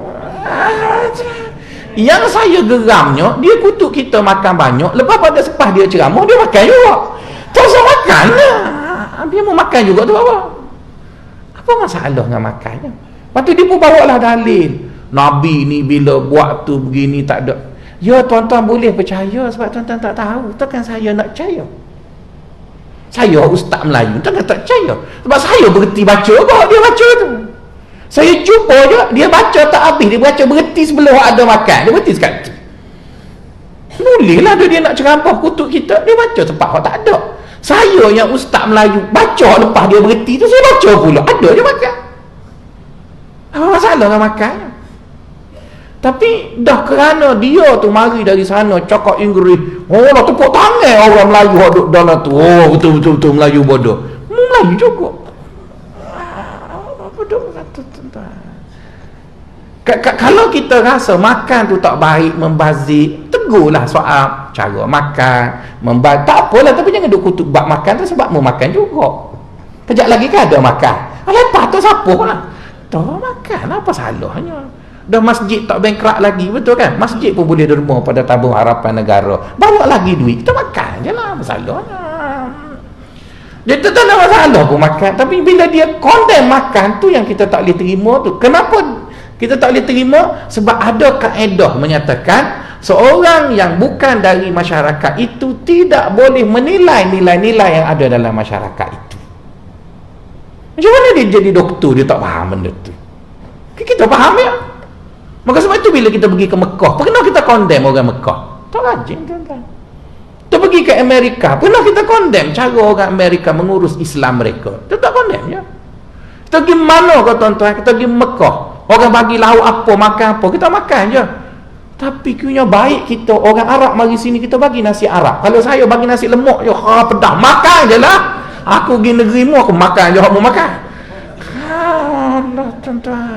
Yang saya geramnya, dia kutuk kita makan banyak, lepas pada sepah dia ceramah, dia makan juga. Tak usah makan lah. Dia mau makan juga tu apa masalah dengan makannya? Lepas tu dia pun bawa lah dalil, Nabi ni bila buat tu begini tak ada. Ya tuan-tuan boleh percaya sebab tuan-tuan tak tahu. Takkan saya nak percaya? Saya ustaz Melayu, takkan tak percaya? Sebab saya berhenti baca kok dia baca tu. Saya jumpa je, dia baca tak habis, dia baca berhenti sebelum ada makan, dia berhenti sekali tu. Bolehlah dia nak ceramah kutuk kita, dia baca tempat tak ada. Saya yang ustaz Melayu baca lepas dia berhenti tu, saya baca pula, ada je makan. Apa masalah dengan makan? Tapi dah kerana dia tu mari dari sana cakap Inggeris, oh lah tepuk tangan orang Melayu hak duduk dalam tu. Oh betul-betul Melayu bodoh. Melayu juga. Bodoh kata tuan-tuan. Kalau kita rasa makan tu tak baik, membazir, tegurlah soal cara makan, tak apalah, tapi jangan duk kutuk bab makan tu, sebab mu makan juga. Kejap lagi kan ada makan. Lepas tu siapa lah? Tak makan, apa salahnya? Dah masjid tak bankrupt lagi, betul kan? Masjid pun boleh derma pada tabung harapan negara. Banyak lagi duit, kita makan je lah, apa salahnya? Dia tak ada masalah pun makan. Tapi bila dia condemn makan tu yang kita tak boleh terima tu. Kenapa kita tak boleh terima? Sebab ada kaedah menyatakan seorang yang bukan dari masyarakat itu tidak boleh menilai nilai-nilai yang ada dalam masyarakat itu. Macam mana dia jadi doktor, dia tak faham benda tu? Kita faham ya? Maka sebab itu bila kita pergi ke Mekah, pernah kita condemn orang Mekah? Tak rajin tuan-tuan. Kita pergi ke Amerika, pernah kita condemn cara orang Amerika mengurus Islam mereka? Kita tak condemn ya? Kita pergi mana kau tuan-tuan? Kita pergi Mekah, orang bagi lauk apa, makan apa, kita makan je. Tapi punya baik kita, orang Arab mari sini, kita bagi nasi Arab. Kalau saya bagi nasi lemak je, pedas, makan je lah. Aku pergi negeri mu, aku makan je, aku makan. Allah tuan-tuan,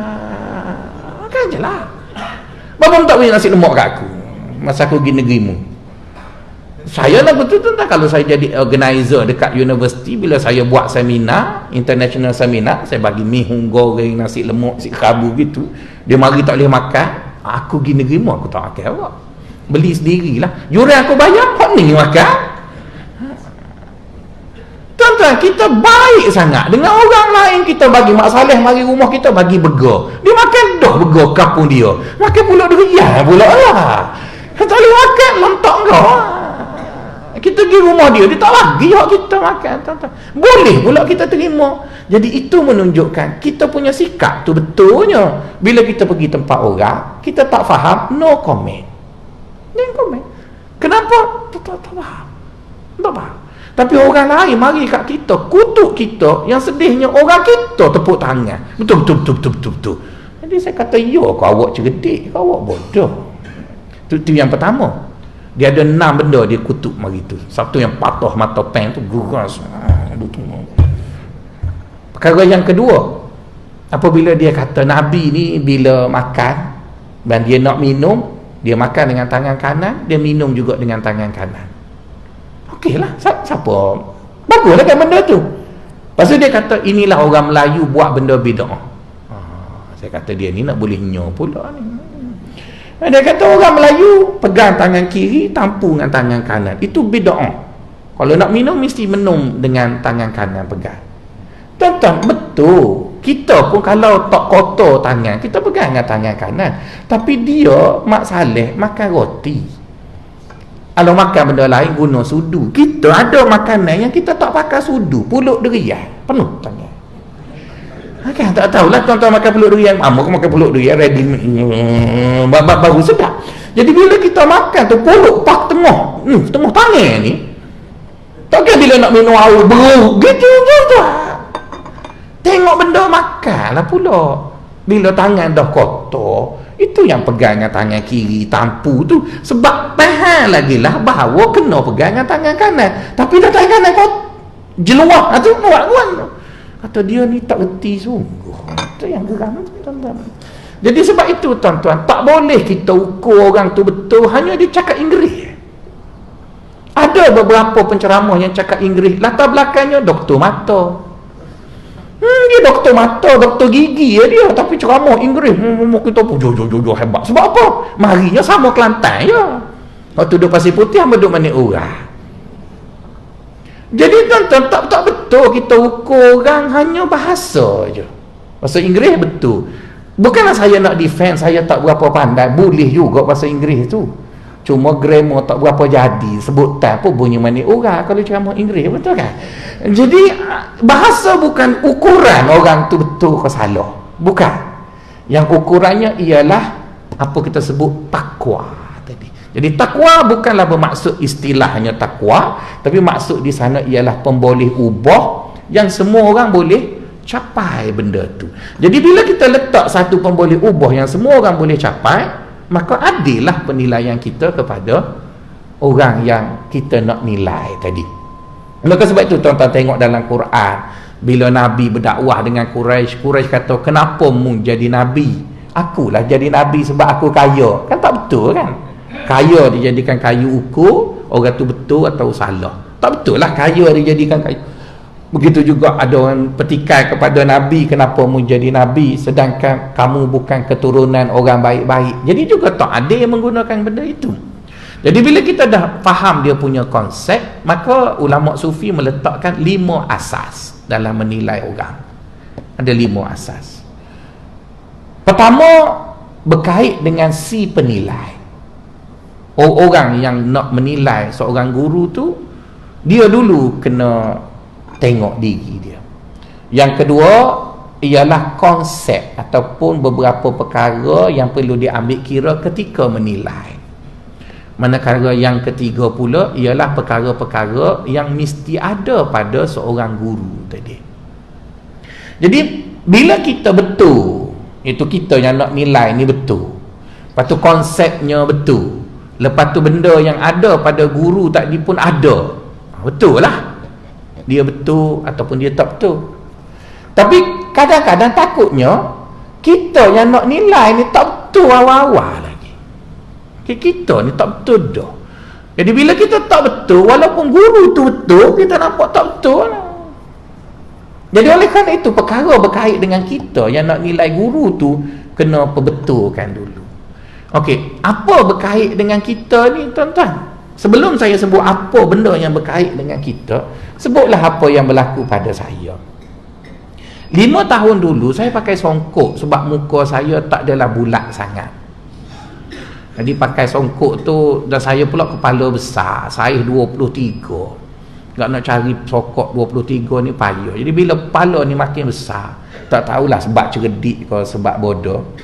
makan je lah. Bapa tak bagi nasi lemak kat aku masa aku pergi negeri mu. Saya lah betul tuan-tuan, kalau saya jadi organizer dekat universiti, bila saya buat seminar, international seminar, saya bagi mi goreng, nasi lemak, nasi kerabu gitu. Dia mari tak boleh makan, aku pergi negeri mu, aku tak makan awak. Beli sendirilah. Yuran aku bayar, kau ni makan. Tuan-tuan, kita baik sangat dengan orang lain. Kita bagi Mak Saleh mari rumah kita, bagi burger. Dia makan dah burger kampung dia. Makan pula durian pula lah. Tak boleh makan, lontok kau. Kita pergi rumah dia, dia tak bagi hak kita makan, tuan-tuan. Boleh pula kita terima. Jadi itu menunjukkan kita punya sikap tu betulnya. Bila kita pergi tempat orang, kita tak faham, no comment. No comment. Kenapa? Tak faham. Tak faham. Tapi orang lain mari kat kita, kutuk kita, yang sedihnya orang kita tepuk tangan. Betul. Jadi saya kata, ya kau awak cerdik, kau awak bodoh. Itu yang pertama. Dia ada 6 benda dia kutuk mari tu. Satu yang patah mata pen tu, guras. Perkara yang kedua, apabila dia kata Nabi ni bila makan dan dia nak minum, dia makan dengan tangan kanan, dia minum juga dengan tangan kanan. Okeylah, siapa? Baguslah kan benda tu. Lepas tu dia kata, inilah orang Melayu buat benda bid'ah. Saya kata dia ni nak boleh nyo pula ni. Dia kata orang Melayu pegang tangan kiri, tampu dengan tangan kanan. Itu bid'ah. Kalau nak minum, mesti minum dengan tangan kanan pegang. Tuan-tuan, betul. Kita pun kalau tak kotor tangan, kita pegang dengan tangan kanan. Tapi dia, Mak Saleh, makan roti. Kalau makan benda lain guna sudu. Kita ada makanan yang kita tak pakai sudu. Pulut durian penuh tangan. Kan tak tahulah tuan-tuan makan pulut durian. Aku makan pulut durian ready baru sedap. Jadi bila kita makan tu pulut pak tengah tangan ni. Takkan bila nak minum air beruk gitu tuan-tuan. Tengok benda makan lah pula. Bila tangan dah kotor, itu yang pegang dengan tangan kiri, tampu tu. Sebab tahan lagi lah bahawa kena pegang dengan tangan kanan. Tapi dah tangan kanan kau jeluah tu, kata dia ni tak reti sungguh. Itu yang geram tuan-tuan. Jadi sebab itu tuan-tuan, tak boleh kita ukur orang tu betul hanya dia cakap Inggeris. Ada beberapa penceramah yang cakap Inggeris, latar belakangnya doktor mata. Dia doktor mata, doktor gigi ya dia, tapi ceramah Inggeris. Kita pun jojo hebat. Sebab apa? Marinya sama Kelantan ya. Waktu duduk Pasir Putih, hamba duduk Manik Urang. Jadi tuan-tuan, tak betul kita ukur orang hanya bahasa je. Bahasa Inggeris betul. Bukanlah saya nak defend, saya tak berapa pandai. Boleh juga bahasa Inggeris tu. Cuma grammar tak berapa jadi. Sebutan pun bunyi Manik Urang kalau ceramah Inggeris, betul kan? Jadi bahasa bukan ukuran orang tu betul ke salah. Bukan. Yang ukurannya ialah apa kita sebut takwa tadi. Jadi takwa bukanlah bermaksud istilahnya takwa, tapi maksud di sana ialah pemboleh ubah yang semua orang boleh capai benda tu. Jadi bila kita letak satu pemboleh ubah yang semua orang boleh capai, maka adillah penilaian kita kepada orang yang kita nak nilai tadi. Maka sebab itu tuan-tuan tengok dalam Quran, bila Nabi berdakwah dengan Quraisy, Quraisy kata, kenapa mu jadi Nabi? Akulah jadi Nabi sebab aku kaya. Kan tak betul kan? Kaya dijadikan kayu ukur, orang tu betul atau salah? Tak betul lah kaya dijadikan kayu. Begitu juga ada orang petikai kepada Nabi, kenapa mu jadi Nabi sedangkan kamu bukan keturunan orang baik-baik. Jadi juga tak ada yang menggunakan benda itu. Jadi bila kita dah faham dia punya konsep, maka ulama sufi meletakkan 5 asas dalam menilai orang. Ada 5 asas. Pertama, berkait dengan si penilai. Orang yang nak menilai seorang guru tu, dia dulu kena tengok diri dia. Yang kedua ialah konsep ataupun beberapa perkara yang perlu diambil kira ketika menilai. Manakala yang ketiga pula ialah perkara-perkara yang mesti ada pada seorang guru tadi. Jadi bila kita betul, itu kita yang nak nilai ni betul, lepas tu konsepnya betul, lepas tu benda yang ada pada guru tadi pun ada, betul lah, dia betul ataupun dia tak betul. Tapi kadang-kadang takutnya kita yang nak nilai ni tak betul awal-awal lagi. Kita ni tak betul dah. Jadi bila kita tak betul, walaupun guru tu betul, kita nampak tak betul lah. Jadi oleh kerana itu, perkara berkait dengan kita yang nak nilai guru tu kena perbetulkan dulu. Okey, apa berkait dengan kita ni tuan-tuan? Sebelum saya sebut apa benda yang berkait dengan kita, sebutlah apa yang berlaku pada saya. 5 tahun dulu saya pakai songkok sebab muka saya tak adalah bulat sangat. Jadi pakai songkok tu, dan saya pula kepala besar, saiz 23. Tak nak cari songkok 23 ni payah. Jadi bila kepala ni makin besar, tak tahulah sebab cerdik ke sebab bodoh,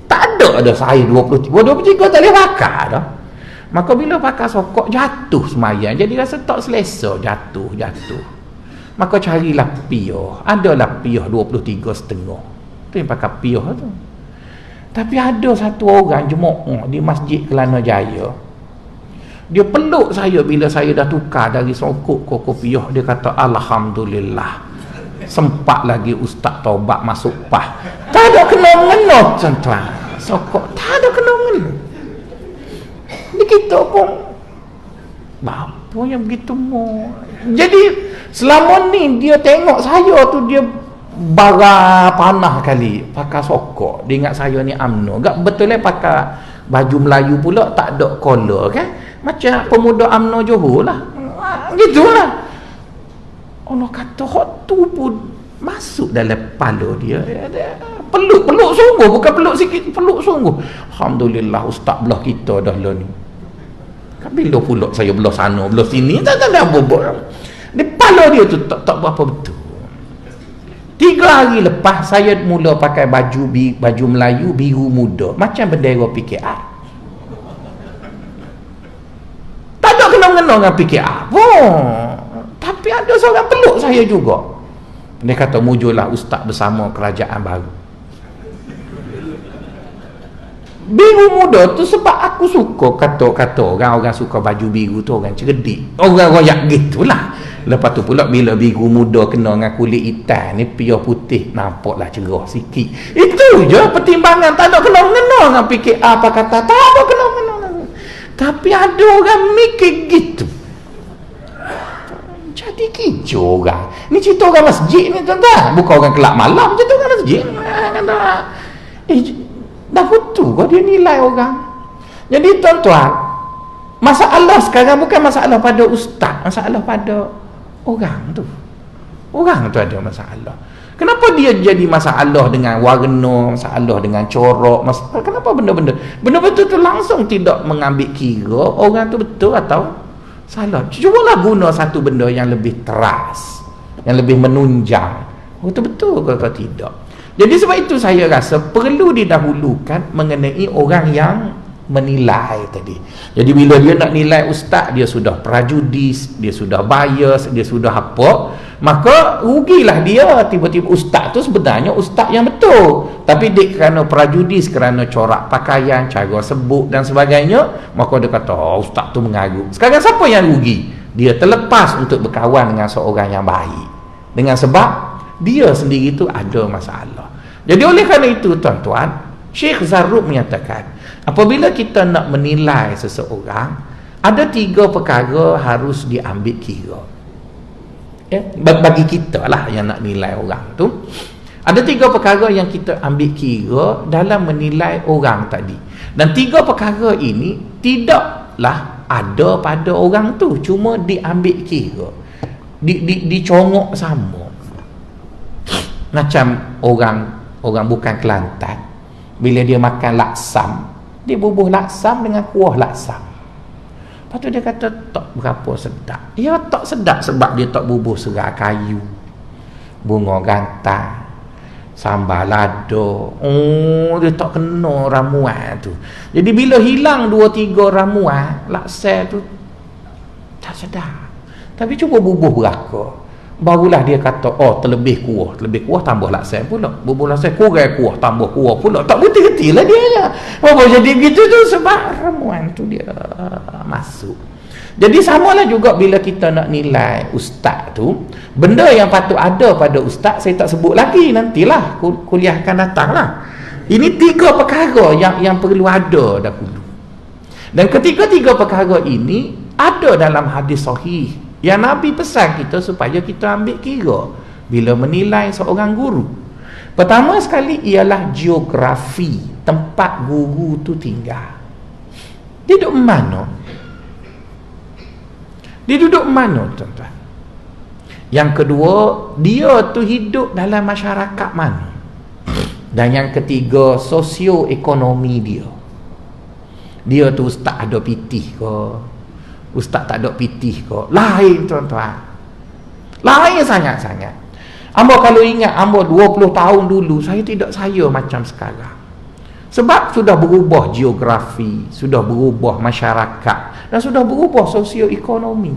tak ada saiz 23. 23 tak boleh pakai dah. Maka bila pakai songkok, jatuh semayang. Jadi rasa tak selesa, jatuh. Maka carilah piyah. Adalah piyah 23,5. Tu yang pakai piyah tu. Tapi ada satu orang jemaah di Masjid Kelana Jaya, dia peluk saya bila saya dah tukar dari songkok ke kopiah. Dia kata, alhamdulillah, sempat lagi ustaz taubat masuk pah. Tak ada kena-mengena tuan-tuan, songkok tak ada kena-mengena. Ni kita pun apa yang begitu mau. Jadi selama ni dia tengok saya tu, dia bara panah kali pakai sokok. Dia ingat saya ni UMNO. Gak betul pakai baju Melayu pula, tak ada collar kan, macam pemuda UMNO Johor lah, gitulah. Allah kata hak tu pun masuk dalam kepala dia. Peluk sungguh, bukan peluk sikit, peluk sungguh. Alhamdulillah ustaz belah kita dah lah ni. Bila pula saya belah sana belah sini, tak ada bobok. Di kepala dia tu tak berapa betul. 3 hari lepas saya mula pakai baju Melayu biru muda, macam bendera PKR. Tak ada kena-mengena dengan PKR pun. Tapi ada seorang peluk saya juga. Dia kata, mujurlah ustaz bersama kerajaan baru. Biru muda tu sebab aku suka kata-kata orang suka baju biru tu orang cerdik, orang royak gitulah. Lepas tu pula bila biru muda kena dengan kulit hitam ni, piyah putih, nampaklah cerah sikit. Itu je pertimbangan. Tak ada kena-mengena dengan fikir apa kata, tak ada kena-mengena. Tapi ada orang mikir gitu, jadi kicau orang ni. Cerita orang masjid ni tuan-tuan, bukan orang kelab malam, cerita orang masjid. Dah betul kau dia nilai orang. Jadi tuan-tuan, masalah sekarang bukan masalah pada ustaz, masalah pada orang tu. Orang tu ada masalah. Kenapa dia jadi masalah dengan warna, masalah dengan corak, masalah, kenapa benda-benda tu langsung tidak mengambil kira orang tu betul atau salah. Cubalah guna satu benda yang lebih teras, yang lebih menunjang. Betul ke tidak? Jadi sebab itu saya rasa perlu didahulukan mengenai orang yang menilai tadi. Jadi bila dia nak nilai ustaz, dia sudah prejudis, dia sudah bias, dia sudah apa, maka rugilah dia. Tiba-tiba ustaz tu sebenarnya ustaz yang betul, tapi dia kerana prejudis, kerana corak pakaian, cara sebut dan sebagainya, maka dia kata ustaz tu mengarut. Sekarang siapa yang rugi? Dia terlepas untuk berkawan dengan seorang yang baik, dengan sebab dia sendiri tu ada masalah. Jadi oleh kerana itu tuan-tuan, Syekh Zarruq menyatakan, apabila kita nak menilai seseorang, ada 3 perkara harus diambil kira. Bagi kita lah yang nak nilai orang tu, ada 3 perkara yang kita ambil kira dalam menilai orang tadi. Dan 3 perkara ini tidaklah ada pada orang tu, cuma diambil kira, dicongok sama. Macam orang bukan Kelantan, bila dia makan laksam, dia bubuh laksam dengan kuah laksam. Lepas tu dia kata tak berapa sedap. Ya tak sedap sebab dia tak bubuh serai kayu, bunga gantang, sambal lado. Oh, dia tak kena ramuan tu. Jadi bila hilang 2-3 ramuan, laksam tu tak sedap. Tapi cuba bubuh beraka, barulah dia kata terlebih kuah tambah laksam pula, bubuh laksam kurang kuah tambah kuah pula. Tak betul-betul lah dia. Apa jadi begitu tu? Sebab ramuan tu dia masuk. Jadi samalah juga bila kita nak nilai ustaz tu, benda yang patut ada pada ustaz saya tak sebut lagi, nantilah kuliah akan datang lah. Ini 3 perkara yang perlu ada dahulu. Dan ketiga-tiga perkara ini ada dalam hadis sahih yang Nabi pesan kita supaya kita ambil kira bila menilai seorang guru. Pertama sekali ialah geografi tempat guru tu tinggal. Dia duduk mana? Dia duduk mana, tuan-tuan? Yang kedua, dia tu hidup dalam masyarakat mana? Dan yang ketiga, sosioekonomi dia. Dia tu ustaz ada pitih ke? Ustaz tak ada pitih ke? Lain, tuan-tuan. Lain sangat-sangat. Amba kalau ingat amba 20 tahun dulu, saya tidak saya macam sekarang. Sebab sudah berubah geografi, sudah berubah masyarakat, dan sudah berubah sosioekonomi.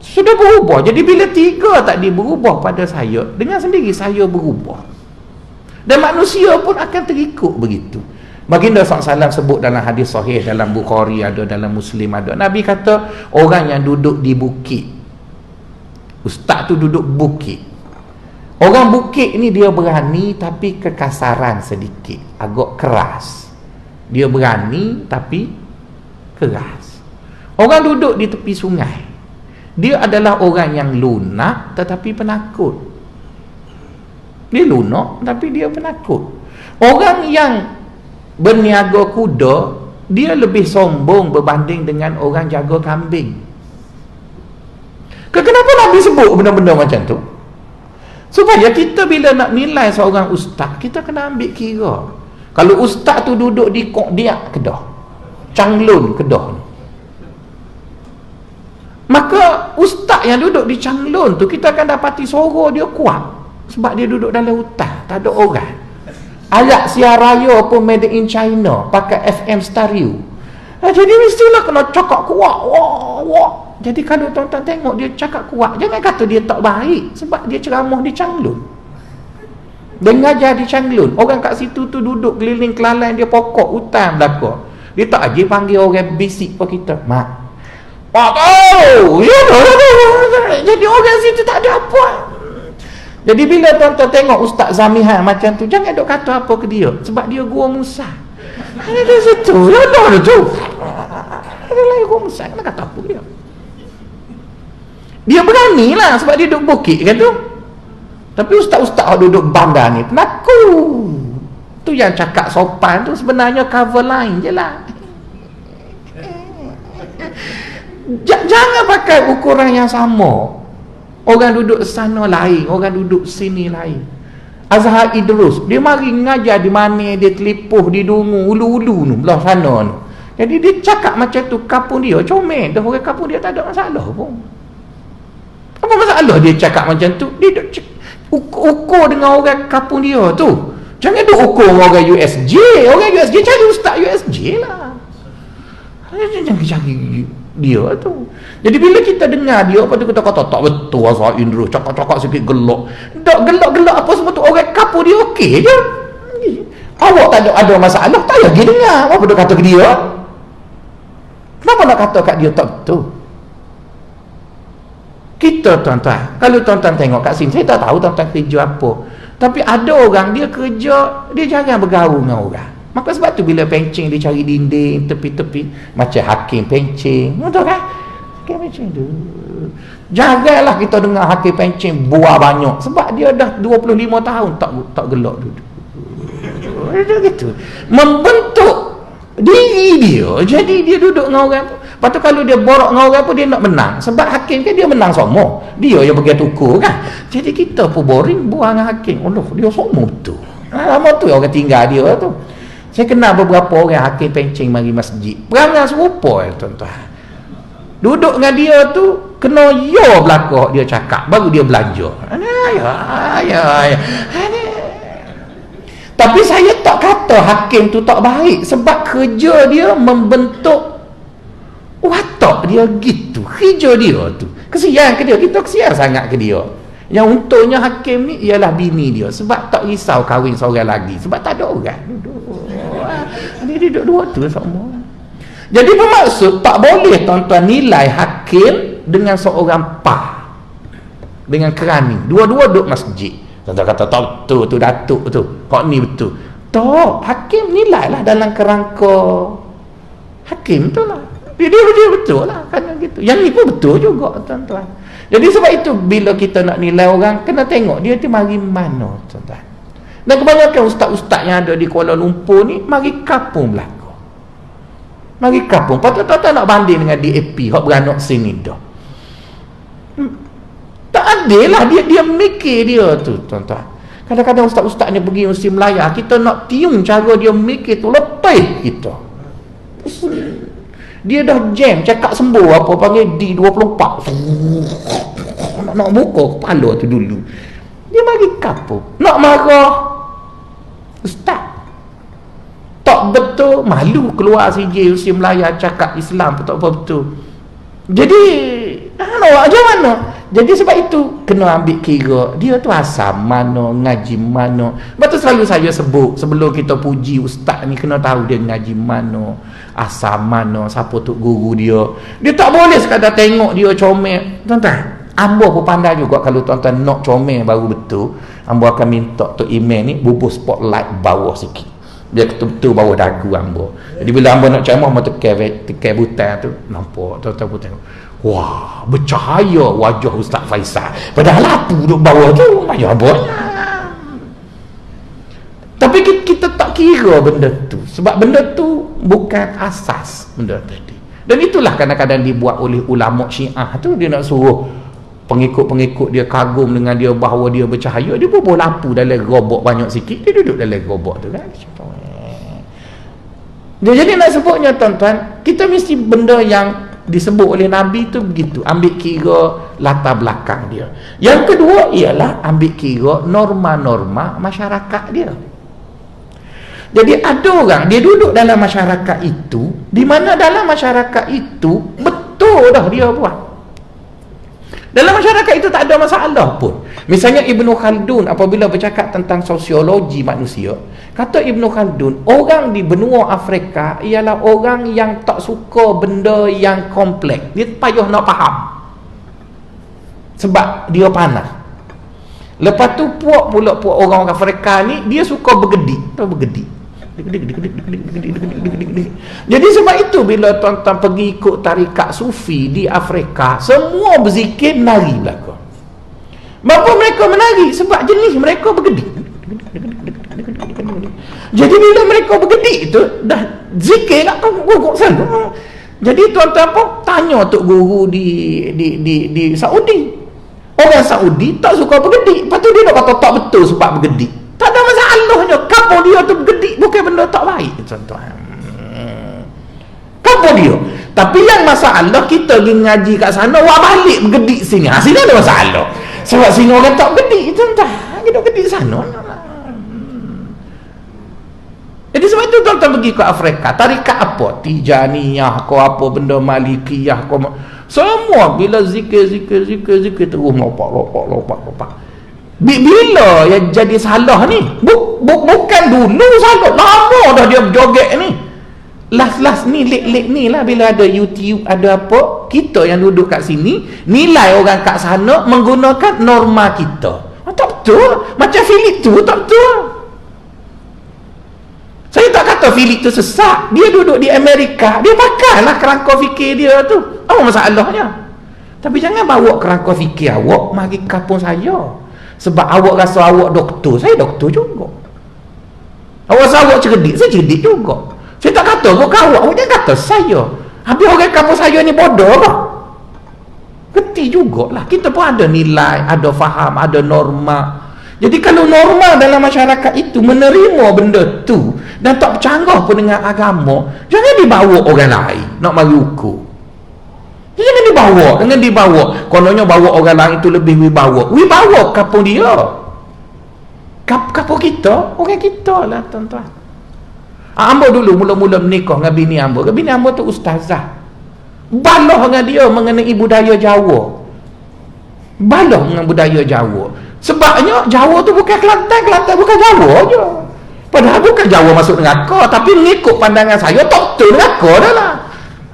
Sudah berubah. Jadi bila 3 tadi berubah pada saya, dengan sendiri saya berubah. Dan manusia pun akan terikut begitu. Baginda SAW sebut dalam hadis sahih, dalam Bukhari ada, dalam Muslim ada. Nabi kata, orang yang duduk di bukit, ustaz tu duduk bukit. Orang bukit ni dia berani tapi kekasaran sedikit, agak keras. Dia berani tapi keras. Orang duduk di tepi sungai, dia adalah orang yang lunak tetapi penakut. Dia lunak tapi dia penakut. Orang yang berniaga kuda, dia lebih sombong berbanding dengan orang jaga kambing. Kenapa Nabi sebut benda-benda macam tu? Supaya kita bila nak nilai seorang ustaz, kita kena ambil kira. Kalau ustaz tu duduk di Kok Diak Kedah, Changlun Kedah, maka ustaz yang duduk di Changlun tu, kita akan dapati suara dia kuat sebab dia duduk dalam hutan, tak ada orang. Alat siar raya pun made in China, pakai FM stereo. Jadi mestilah kena cakap kuat. Wah. Jadi kalau tuan-tuan tengok dia cakap kuat, jangan kata dia tak baik, sebab dia ceramah di Changlun, dia ngajar di Changlun. Orang kat situ tu duduk keliling kelalaian dia, pokok hutan belakang. Dia tak aja panggil orang bisik pada kita, mak tahu ya. Jadi orang situ tak ada apa. Jadi bila tuan-tuan tengok Ustaz Zamihan macam tu, jangan duk kata apa ke dia, sebab dia gua Musa. Dia situ ada tu, ada lagi gua Musa, kena kata apa dia. Dia berani lah sebab dia duduk bukit kan tu. Tapi ustaz-ustaz duduk bandar ni penakut. Tu yang cakap sopan tu sebenarnya cover line je lah. Jangan pakai ukuran yang sama. Orang duduk sana lain, orang duduk sini lain. Azhar Idrus, dia mari ngajar di mana, dia Telipuh, di Dungu, ulu-ulu tu, belah sana tu. Jadi dia cakap macam tu, kapung dia comel. Dah orang kapung dia tak ada masalah pun. Apa masalah dia cakap macam tu? Dia ukur dengan orang kapung dia tu. Jangan duk ukur orang USJ. Orang USJ cari ustaz USJ lah. Jangan cari dia tu. Jadi bila kita dengar dia, apa tu kita kata tak betul Azhar Indra, cakap-cakap sikit gelak. Tak gelak-gelak apa semua tu, orang kapur dia okey je. Awak tak ada masalah, tak payah pergi dengar. Apa dia kata ke dia? Kenapa nak kata kat dia tak betul? Kita tuan-tuan, kalau tuan-tuan tengok kat sini, saya tak tahu tuan-tuan kerja apa, tapi ada orang dia kerja, dia jarang bergaul dengan orang. Maka sebab tu bila pencing dia cari dinding, tepi-tepi, macam hakim pencing, betul kan? Hakim pencing tu janganlah kita dengar hakim pencing buah banyak, sebab dia dah 25 tahun tak gelak duduk. Dia gitu membentuk diri dia, jadi dia duduk dengan orang. Lepas tu kalau dia borak dengan orang pun dia nak menang, sebab hakim kan dia menang semua, dia yang bagi tukur kan. Jadi kita pun boring buah dengan hakim. Allah, dia semua betul. Lama tu orang tinggal dia tu. Saya kenal beberapa orang hakim pencing mari masjid, perangai serupa tuan-tuan. Duduk dengan dia tu kena ya belakang dia cakap, baru dia belanja. Tapi saya tak kata hakim tu tak baik, sebab kerja dia membentuk watak dia gitu. Kerja dia tu kesian ke dia, kita kesian sangat ke dia. Yang untungnya hakim ni ialah bini dia, sebab tak risau kahwin seorang lagi, sebab tak ada orang dia duduk dua tu semua. Jadi bermaksud tak boleh tuan-tuan nilai hakim dengan seorang pah, dengan kerani. Dua-dua duduk masjid, tuan-tuan kata tak betul tu datuk tu, kok ni betul tak. Hakim nilai lah dalam kerangka hakim tu lah, dia betul lah kan gitu. Yang ni pun betul juga tuan-tuan. Jadi sebab itu bila kita nak nilai orang, kena tengok dia tu mari mana tuan-tuan. Dan kebanyakan ustaz-ustaz yang ada di Kuala Lumpur ni mari kapung belaka, mari kapung. Patut tuan-tuan nak banding dengan DAP hak beranak sini dah, tak adil lah. Dia mikir dia tu tuan-tuan. Kadang-kadang ustaz-ustaz ni pergi Mesti Melaya, kita nak tiung cara dia mikir tu, lepas kita. Dia dah jam cakap sembuh apa panggil D24, nak buka kepala tu dulu. Dia mari kapur nak marah ustaz, tak betul, malu keluar CJ Mesti Melaya cakap Islam pun tak apa betul. Jadi macam mana? Jadi sebab itu kena ambil kira dia tu asal mana, ngaji mana. Betul selalu saya sebut sebelum kita puji ustaz ni, kena tahu dia ngaji mana, asal mana, siapa tu guru dia. Dia tak boleh sekadar tengok dia comel. Tuan-tuan, ambo pun pandai juga kalau tuan-tuan nak comel baru betul, ambo akan minta tu email ni bubuh spotlight bawah sikit, biar betul-betul bawah dagu ambo. Jadi bila ambo nak ceramah, ambo tekan butang tu, nampak tuan-tuan pun tengok, wah, bercahaya wajah Ustaz Faisal, padahal lampu duduk bawah tu macam apa. Tapi kita tak kira benda tu, sebab benda tu bukan asas benda tadi. Dan itulah kadang-kadang dibuat oleh ulama Syiah tu, dia nak suruh pengikut-pengikut dia kagum dengan dia bahawa dia bercahaya, dia bubuh lampu dalam robot banyak sikit, dia duduk dalam robot tu kan. Jadi nak sebutnya tuan-tuan, kita mesti benda yang disebut oleh Nabi tu begitu, ambil kira latar belakang dia. Yang kedua ialah ambil kira norma-norma masyarakat dia. Jadi ada orang dia duduk dalam masyarakat itu, di mana dalam masyarakat itu betul dah dia buat, dalam masyarakat itu tak ada masalah pun. Misalnya Ibnu Khaldun apabila bercakap tentang sosiologi manusia, kata Ibnu Khaldun, orang di benua Afrika ialah orang yang tak suka benda yang kompleks. Dia payah nak faham, sebab dia panas. Lepas tu puak orang Afrika ni, dia suka bergedik. Tahu bergedik? Jadi sebab itu bila tuan-tuan pergi ikut tarikat sufi di Afrika, semua berzikir menari belaka. Kenapa mereka menari? Sebab jenis mereka bergedik. Jadi bila mereka bergedik tu, dah zikir tak guguk sana. Jadi tuan-tuan pun tanya tok guru di Saudi. Orang Saudi tak suka bergedik. Lepas tu dia nak kata tak betul sebab bergedik. Tak ada masalahnya. Kapal dia tu bergedik bukan benda tak baik tuan-tuan. Kapal dia. Tapi yang masalah kita pergi ngaji kat sana, wak balik bergedik sini. Sini ada masalah. Sebab sini orang tak bergedik tuan-tuan. Kita bergedik sana. Jadi sebab itu tuan-tuan pergi ke Afrika, tarikat apa? Tijaniyah, kau apa benda Malikiyah, kau semua bila zikir terus lopak. Bila yang jadi salah ni? Bukan dulu salah, lama dah dia berjoget ni. Last ni lik ni lah, bila ada YouTube ada apa, kita yang duduk kat sini nilai orang kat sana menggunakan norma kita. Tak betul. Macam Philip tu tak betul. Saya tak kata Philip tu sesat. Dia duduk di Amerika, dia pakailah kerangka fikir dia tu. Apa masalahnya? Tapi jangan bawa kerangka fikir awak mari kampung saya. Sebab awak rasa awak doktor, saya doktor juga. Awak rasa awak cerdik, saya cerdik juga. Saya tak kata bukan awak jangan kata saya. Habis orang kampung saya ni bodoh apa? Kerti jugalah. Kita pun ada nilai, ada faham, ada norma. Jadi kalau norma dalam masyarakat itu menerima benda tu dan tak bercanggah pun dengan agama, jangan dibawa orang lain nak mari ukur. Jangan dibawa. Kononnya bawa orang lain itu lebih wibawa kampung dia. Kampung kita, orang kita lah tuan-tuan. Ambo dulu mula-mula menikah dengan bini ambo. Bini ambo tu ustazah. Balah dengan dia mengenai budaya Jawa. Balah dengan budaya Jawa. Sebabnya Jawa tu bukan Kelantan bukan Jawa je. Padahal bukan Jawa masuk neraka, tapi mengikut pandangan saya tak betul neraka dah lah.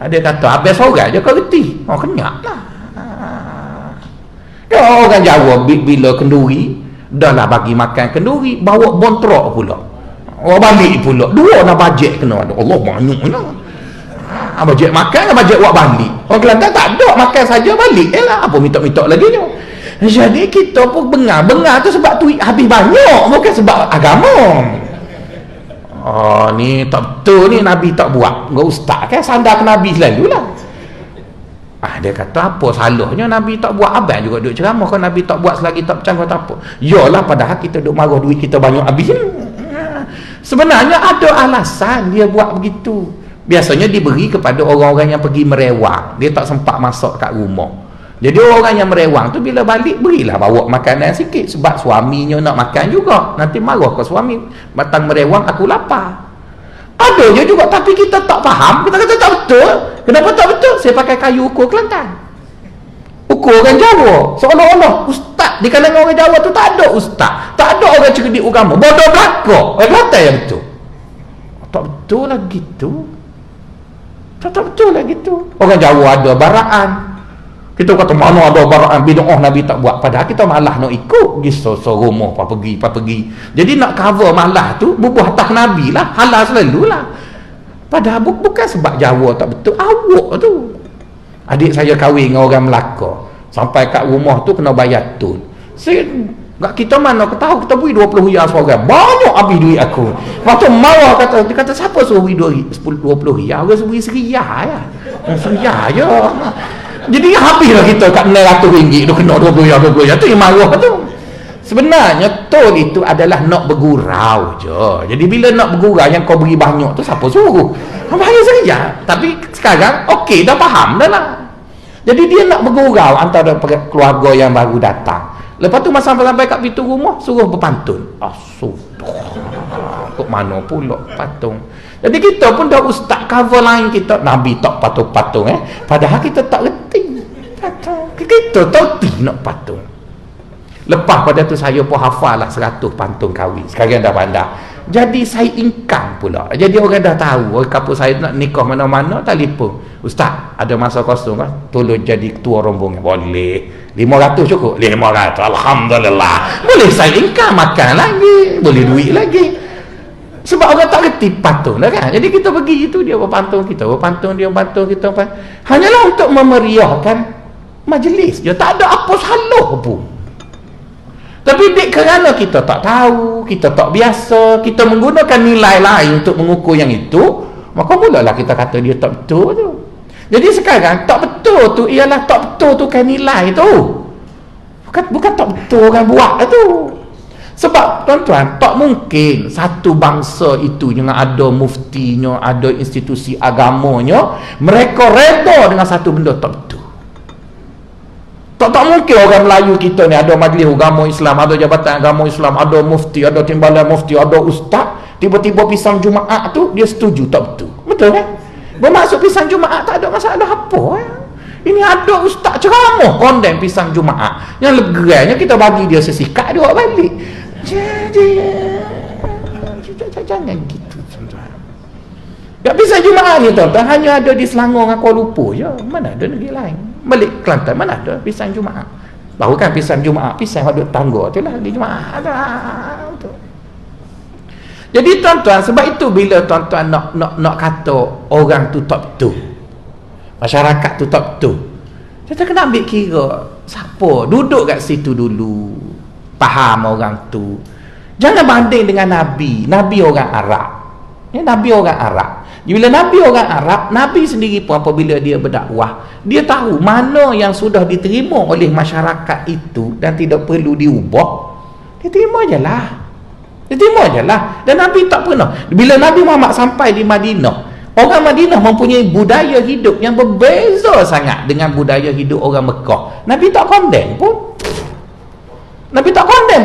Dia kata habis orang je kau reti. Kenyak lah. Orang Jawa bila kenduri dah lah bagi makan kenduri, bawa bontrok pula. Balik pula. Dua nak bajet kena ada. Allah banyaknya. Bajet makan, bajet buat balik. Orang Kelantan tak ada, makan saja balik. Apa minta-minta lagi je. Jadi kita pun bengar tu sebab tu habis banyak, bukan sebab agama. Ni tak betul ni, Nabi tak buat. Enggak ustaz kan sandar ke Nabi selalulah. Dia kata apa salahnya Nabi tak buat? Abang juga duk ceramah kan Nabi tak buat selagi tak bercanggah tak apa. Yalah, padahal kita duk marah duit kita banyak habis ni. Sebenarnya ada alasan dia buat begitu. Biasanya diberi kepada orang-orang yang pergi merewang. Dia tak sempat masak kat rumah. Jadi orang yang merewang tu bila balik berilah bawa makanan sikit sebab suaminya nak makan juga. Nanti marah ke suami, batang merewang aku lapar. Ada je juga, tapi kita tak faham. Kita kata tak betul. Kenapa tak betul? Saya pakai kayu ukur Kelantan. Ukur orang Jawa. Seolah-olah ustaz di kalangan orang Jawa tu tak ada ustaz. Tak ada orang cerdik agama. Bodoh belaka. Orang Kelantan yang betul. Tak betul lah gitu. Tak betul lah gitu. Orang Jawa ada baraan. Kita kata mana ada barang bid'ah Nabi tak buat, padahal kita malah nak ikut pergi rumah pergi. Jadi nak cover malah tu bubuh atas Nabi lah, halal selalulah. Padahal bukan sebab Jawa tak betul, awak tu. Adik saya kahwin dengan orang Melaka, sampai kat rumah tu kena bayar tun. Saya kita mana ketahu kita beri 20 riyal seorang, banyak habis duit aku. Lepas tu marah dia kata siapa suruh beri 20 riyal, orang suruh beri RM1 ya. RM1 je. Jadi habislah kita kat RM900 tu kena 20 tu yang marah tu. Sebenarnya tol itu adalah nak bergurau je. Jadi bila nak bergurau yang kau beri banyak tu siapa suruh? Bayar saja. Tapi sekarang okey dah faham dah lah. Jadi dia nak bergurau antara keluarga yang baru datang. Lepas tu masa sampai kat pintu rumah suruh berpantun. Kok mana pula patung. Jadi kita pun dah ustaz cover lain kita, Nabi tak patung-patung padahal kita tak reti patung. Kita tak reti nak patung. Lepas pada tu saya pun hafal lah 100 pantun kahwin. Sekarang dah pandai. Jadi saya income pula. Jadi orang dah tahu, orang kampung saya nak nikah mana-mana telefon. Ustaz, ada masa kosong kan? Tolong jadi ketua rombongan. Boleh. 500 cukup? 500. Alhamdulillah. Boleh saya income, makan lagi. Boleh duit lagi. Sebab orang tak reti pantun lah kan. Jadi kita pergi itu dia berpantun kita, berpantun dia berpantun kita. Hanyalah untuk memeriahkan majlis. Dia tak ada apa salah pun. Tapi kerana kita tak tahu, kita tak biasa, kita menggunakan nilai lain untuk mengukur yang itu, maka mulalah kita kata dia tak betul tu. Jadi sekarang tak betul tu ialah tak betul tu kan nilai tu. Bukan tak betul orang buat tu. Sebab tuan-tuan, tak mungkin satu bangsa itu yang ada muftinya, ada institusi agamanya, mereka reda dengan satu benda tak betul. Tak mungkin orang Melayu kita ni ada majlis agama Islam, ada jabatan agama Islam, ada mufti, ada timbalan mufti, ada ustaz, Tiba-tiba pisang Jumaat tu dia setuju tak betul. Betul kan? Bermaksud pisang Jumaat tak ada masalah apa ya? Ini ada ustaz ceramah kondem pisang Jumaat. Yang legeranya kita bagi dia sesikat dia balik. Jadi jangan gitu tuan-tuan. Ya pisang Jumaat ni tuan-tuan hanya ada di Selangor dengan Kuala Lumpur je. Mana ada negeri lain. Balik Kelantan mana ada pisang Jumaat. Baru kan pisang Jumaat, pisang ada tangga tu lah di Jumaat. Betul. Jadi tuan-tuan, sebab itu bila tuan-tuan nak kata orang tu tak betul, masyarakat tu tak betul, kita kena ambil kira siapa duduk kat situ dulu, faham orang tu. Jangan banding dengan Nabi orang Arab ya, Nabi orang Arab. Bila Nabi orang Arab, Nabi sendiri pun apabila dia berdakwah, dia tahu mana yang sudah diterima oleh masyarakat itu dan tidak perlu diubah, dia terima je lah. Dan Nabi tak pernah. Bila Nabi Muhammad sampai di Madinah, orang Madinah mempunyai budaya hidup yang berbeza sangat dengan budaya hidup orang Mekah. Nabi tak condemn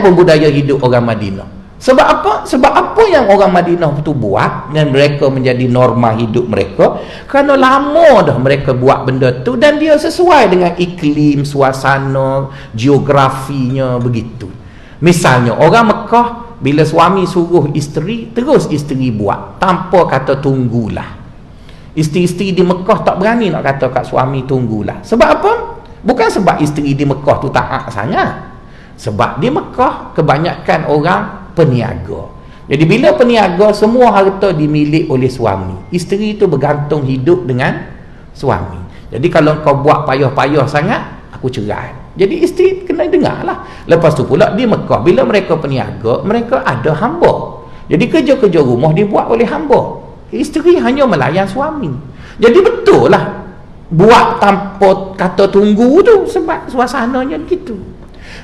pun budaya hidup orang Madinah. Sebab apa? Sebab apa yang orang Madinah itu buat dan mereka menjadi norma hidup mereka, kerana lama dah mereka buat benda tu dan dia sesuai dengan iklim, suasana, geografinya begitu. Misalnya orang Mekah, bila suami suruh isteri, terus isteri buat tanpa kata tunggulah. Isteri-isteri di Mekah tak berani nak kata kat suami tunggulah. Sebab apa? Bukan sebab isteri di Mekah tu taat sangat. Sebab di Mekah kebanyakan orang peniaga. Jadi bila peniaga, semua harta dimiliki oleh suami. Isteri tu bergantung hidup dengan suami. Jadi kalau kau buat payah-payah sangat, aku cerai. Jadi isteri kena dengar lah. Lepas tu pula di Mekah, bila mereka peniaga, mereka ada hamba. Jadi kerja-kerja rumah dibuat oleh hamba. Isteri hanya melayan suami. Jadi betul lah buat tanpa kata tunggu tu, sebab suasananya gitu.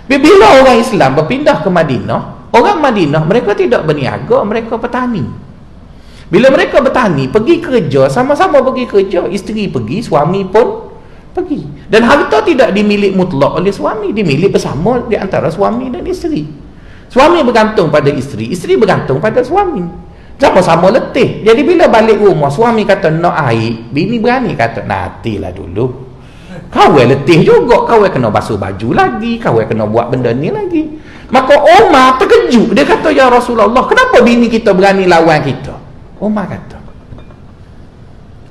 Bila orang Islam berpindah ke Madinah, orang Madinah mereka tidak berniaga, mereka petani. Bila mereka bertani, pergi kerja, sama-sama pergi kerja, isteri pergi, suami pun pergi. Dan harta tidak dimiliki mutlak oleh suami, dimiliki bersama di antara suami dan isteri. Suami bergantung pada isteri, isteri bergantung pada suami. Sama-sama letih. Jadi bila balik rumah, suami kata nak air, bini berani kata nantilah dulu. Kau letih juga, kau kena basuh baju lagi, kau kena buat benda ni lagi. Maka Umar terkejut, dia kata ya Rasulullah, kenapa bini kita berani lawan kita? Umar kata,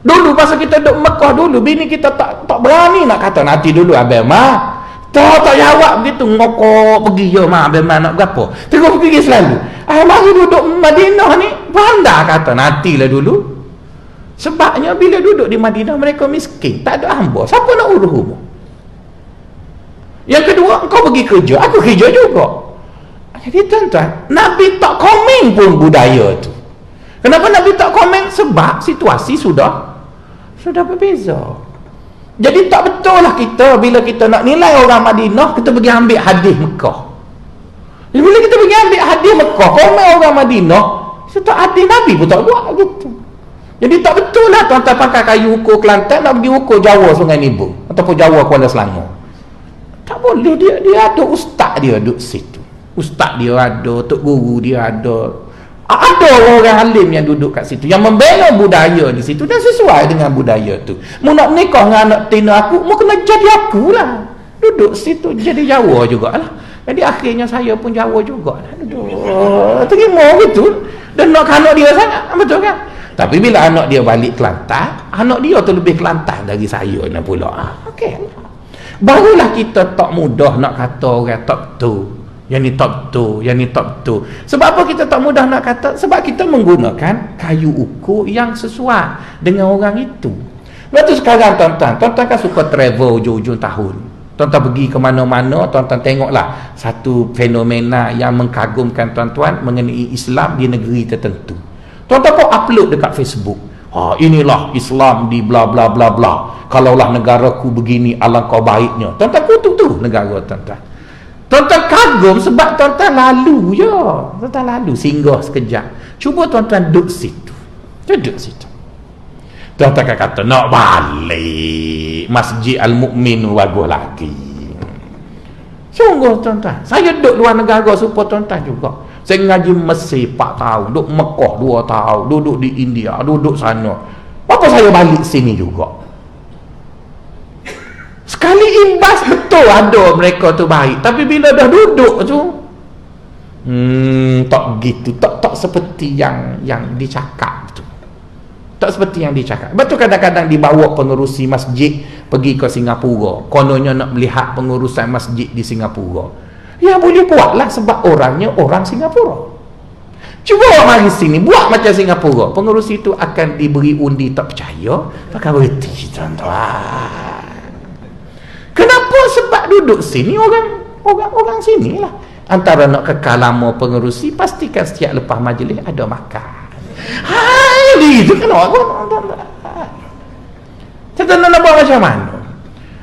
dulu masa kita duduk Mekah dulu, bini kita tak berani nak kata nanti dulu abang mah. Tak jawab begitu, ngokok pergi je mah abang mah nak berapa. Terus pergi selalu. Mari duduk Madinah ni, pandai kata nantilah dulu. Sebabnya bila duduk di Madinah mereka miskin, tak ada hamba. Siapa nak urus rumah? Yang kedua, kau pergi kerja, aku kerja juga. Jadi tuan-tuan, Nabi tak komen pun budaya tu. Kenapa Nabi tak komen? Sebab situasi sudah berbeza. Jadi tak betul lah kita bila kita nak nilai orang Madinah, kita pergi ambil hadis Mekah. Jadi bila kita pergi ambil hadis Mekah, komen orang Madinah, tak hadis Nabi pun tak buat gitu. Jadi tak betul lah tuan-tuan pakai kayu ukur Kelantan nak pergi ukur Jawa Sungai Nibu ataupun Jawa Kuala Selangor. Tak boleh. Dia ada ustaz dia duduk situ, ustaz dia ada, tok guru dia ada orang alim yang duduk kat situ yang membela budaya di situ dan sesuai dengan budaya tu. Mu nak nikah dengan anak tina aku, mu kena jadi aku lah, duduk situ jadi Jawa jugalah. Jadi akhirnya saya pun Jawa jugalah, terima gitu. Dan nak anak dia sangat, betul kan? Tapi bila anak dia balik Kelantan, anak dia tu lebih Kelantan dari saya nak pula. Okey. Barulah kita tak mudah nak kata orang tak betul. Yang ni tak betul, yang ni tak betul. Sebab apa kita tak mudah nak kata? Sebab kita menggunakan kayu ukur yang sesuai dengan orang itu. Lepas tu sekarang tuan-tuan kan suka travel hujung-hujung tahun. Tuan-tuan pergi ke mana-mana, tuan-tuan tengoklah satu fenomena yang mengkagumkan tuan-tuan mengenai Islam di negeri tertentu. Tuan-tuan kau upload dekat Facebook. Inilah Islam di bla bla bla bla. Kalaulah negaraku begini, alangkah baiknya. Tuan-tuan kutuk tu negara tuan-tuan. Tuan-tuan kagum sebab tuan-tuan lalu je. Tuan-tuan lalu singgah sekejap. Cuba tuan-tuan duduk situ. Duduk situ. Tuan-tuan kata nak balik Masjid Al-Mu'min bagus lagi. Sungguh tuan-tuan, saya duduk luar negara supaya tuan-tuan juga Saya ngaji Mesir 4 tahun, duduk Mekah 2 tahun, duduk di India, duduk sana. Apa saya balik sini juga? Sekali imbas betul ada mereka tu baik, tapi bila dah duduk tu tak gitu, tak seperti yang dicakap tu. Tak seperti yang dicakap. Betul kadang-kadang dibawa pengerusi masjid pergi ke Singapura. Kononnya nak melihat pengurusan masjid di Singapura. Ya boleh buatlah sebab orangnya orang Singapura. Cuba mari sini buat macam Singapura. Pengerusi itu akan diberi undi tak percaya, pakai berhenti tuan-tuan. Kenapa? Sebab duduk sini orang sini lah. Antara nak kekal lama pengerusi, pastikan setiap lepas majlis ada makan. Hai, itu kan orang tuan-tuan nak buat macam mana?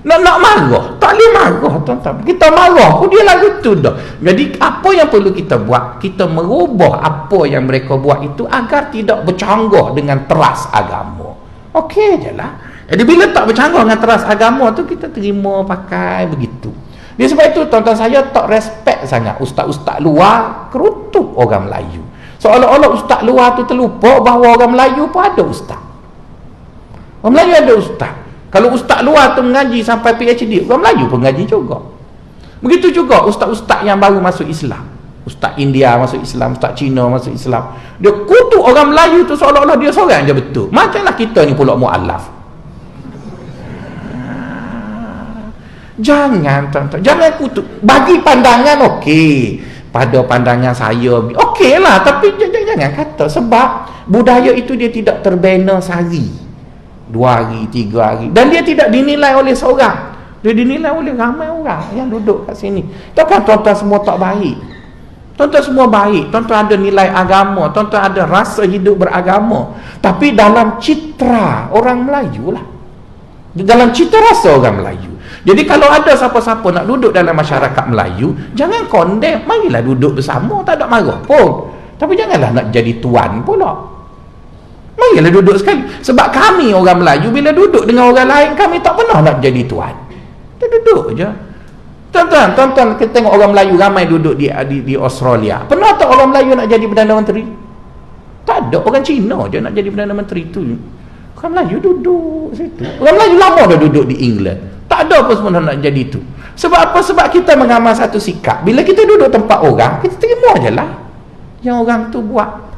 Nak marah, tak boleh marah tuan-tuan. Kita marah pun dia lagu tu dah. Jadi apa yang perlu kita buat? Kita merubah apa yang mereka buat itu agar tidak bercanggah dengan teras agama. Okey je lah. Jadi bila tak bercanggah dengan teras agama tu, kita terima pakai begitu. Dia sebab itu tuan-tuan, saya tak respect sangat ustaz-ustaz luar kerutuk orang Melayu. Seolah-olah ustaz luar tu terlupa bahawa orang Melayu pun ada ustaz. Orang Melayu ada ustaz. Kalau ustaz luar tu mengaji sampai PhD, orang Melayu pun mengaji juga. Begitu juga ustaz-ustaz yang baru masuk Islam. Ustaz India masuk Islam, ustaz Cina masuk Islam. Dia kutuk orang Melayu tu seolah-olah dia seorang je betul. Macamlah kita ni pula mu'alaf. Jangan tuan-tuan, jangan kutuk. Bagi pandangan okey. Pada pandangan saya okey lah, tapi jangan kata sebab budaya itu dia tidak terbina sehari, 2 hari, 3 hari, dan dia tidak dinilai oleh seorang, dia dinilai oleh ramai orang yang duduk kat sini. Takkan tuan-tuan semua tak baik? Tuan-tuan semua baik, tuan-tuan ada nilai agama, tuan-tuan ada rasa hidup beragama, tapi dalam citra orang Melayu lah, dalam citra rasa orang Melayu. Jadi kalau ada siapa-siapa nak duduk dalam masyarakat Melayu, jangan condemn, marilah duduk bersama, tak ada marah pun, tapi janganlah nak jadi tuan pula. Marilah duduk sekali. Sebab kami orang Melayu bila duduk dengan orang lain, kami tak pernah nak jadi tuan. Kita duduk je. Tuan-tuan, kita tengok orang Melayu ramai duduk di Australia. Pernah tak orang Melayu nak jadi Perdana Menteri? Tak ada. Orang Cina je nak jadi Perdana Menteri tu. Orang Melayu duduk situ. Orang Melayu lama dah duduk di England. Tak ada apa semua nak jadi tu. Sebab apa? Sebab kita mengamal satu sikap. Bila kita duduk tempat orang, kita terima je lah yang orang tu buat.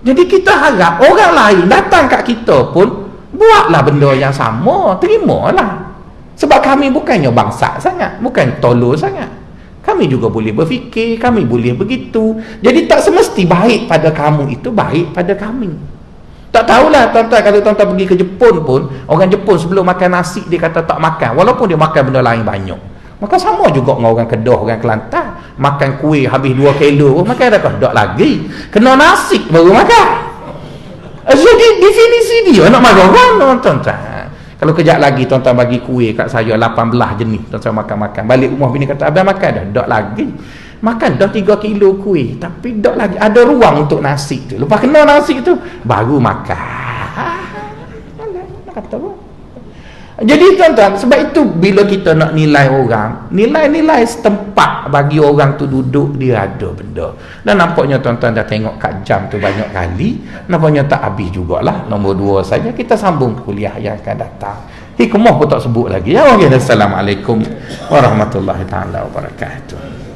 Jadi kita harap orang lain datang kat kita pun buatlah benda yang sama, terimalah. Sebab kami bukannya bangsa sangat, bukan tolol sangat. Kami juga boleh berfikir, kami boleh begitu. Jadi tak semesti baik pada kamu itu baik pada kami. Tak tahulah tuan-tuan, kalau tuan-tuan pergi ke Jepun pun, orang Jepun sebelum makan nasi dia kata tak makan, walaupun dia makan benda lain banyak. Maka sama juga dengan orang Kedah, orang Kelantan, makan kuih habis 2 kilo, makan dah tak lagi, kena nasi baru makan. Jadi definisi dia nak marah mana tuan-tuan? Kalau kejap lagi tuan-tuan bagi kuih kat saya 18 jenis, tuan-tuan makan-makan, balik rumah bini kata abang makan dah, tak lagi. Makan dah 3 kilo kuih, tapi tak lagi ada ruang untuk nasi tu. Lepas kena nasi tu baru makan. Nak kata apa? Jadi tuan-tuan, sebab itu bila kita nak nilai orang, nilai-nilai setempat bagi orang tu duduk, dia ada benda. Dan nampaknya tuan-tuan dah tengok kat jam tu banyak kali, nampaknya tak habis jugalah. Nombor 2 saja, kita sambung kuliah yang akan datang. Hikmah pun tak sebut lagi. Ya, Assalamualaikum warahmatullahi taala wabarakatuh.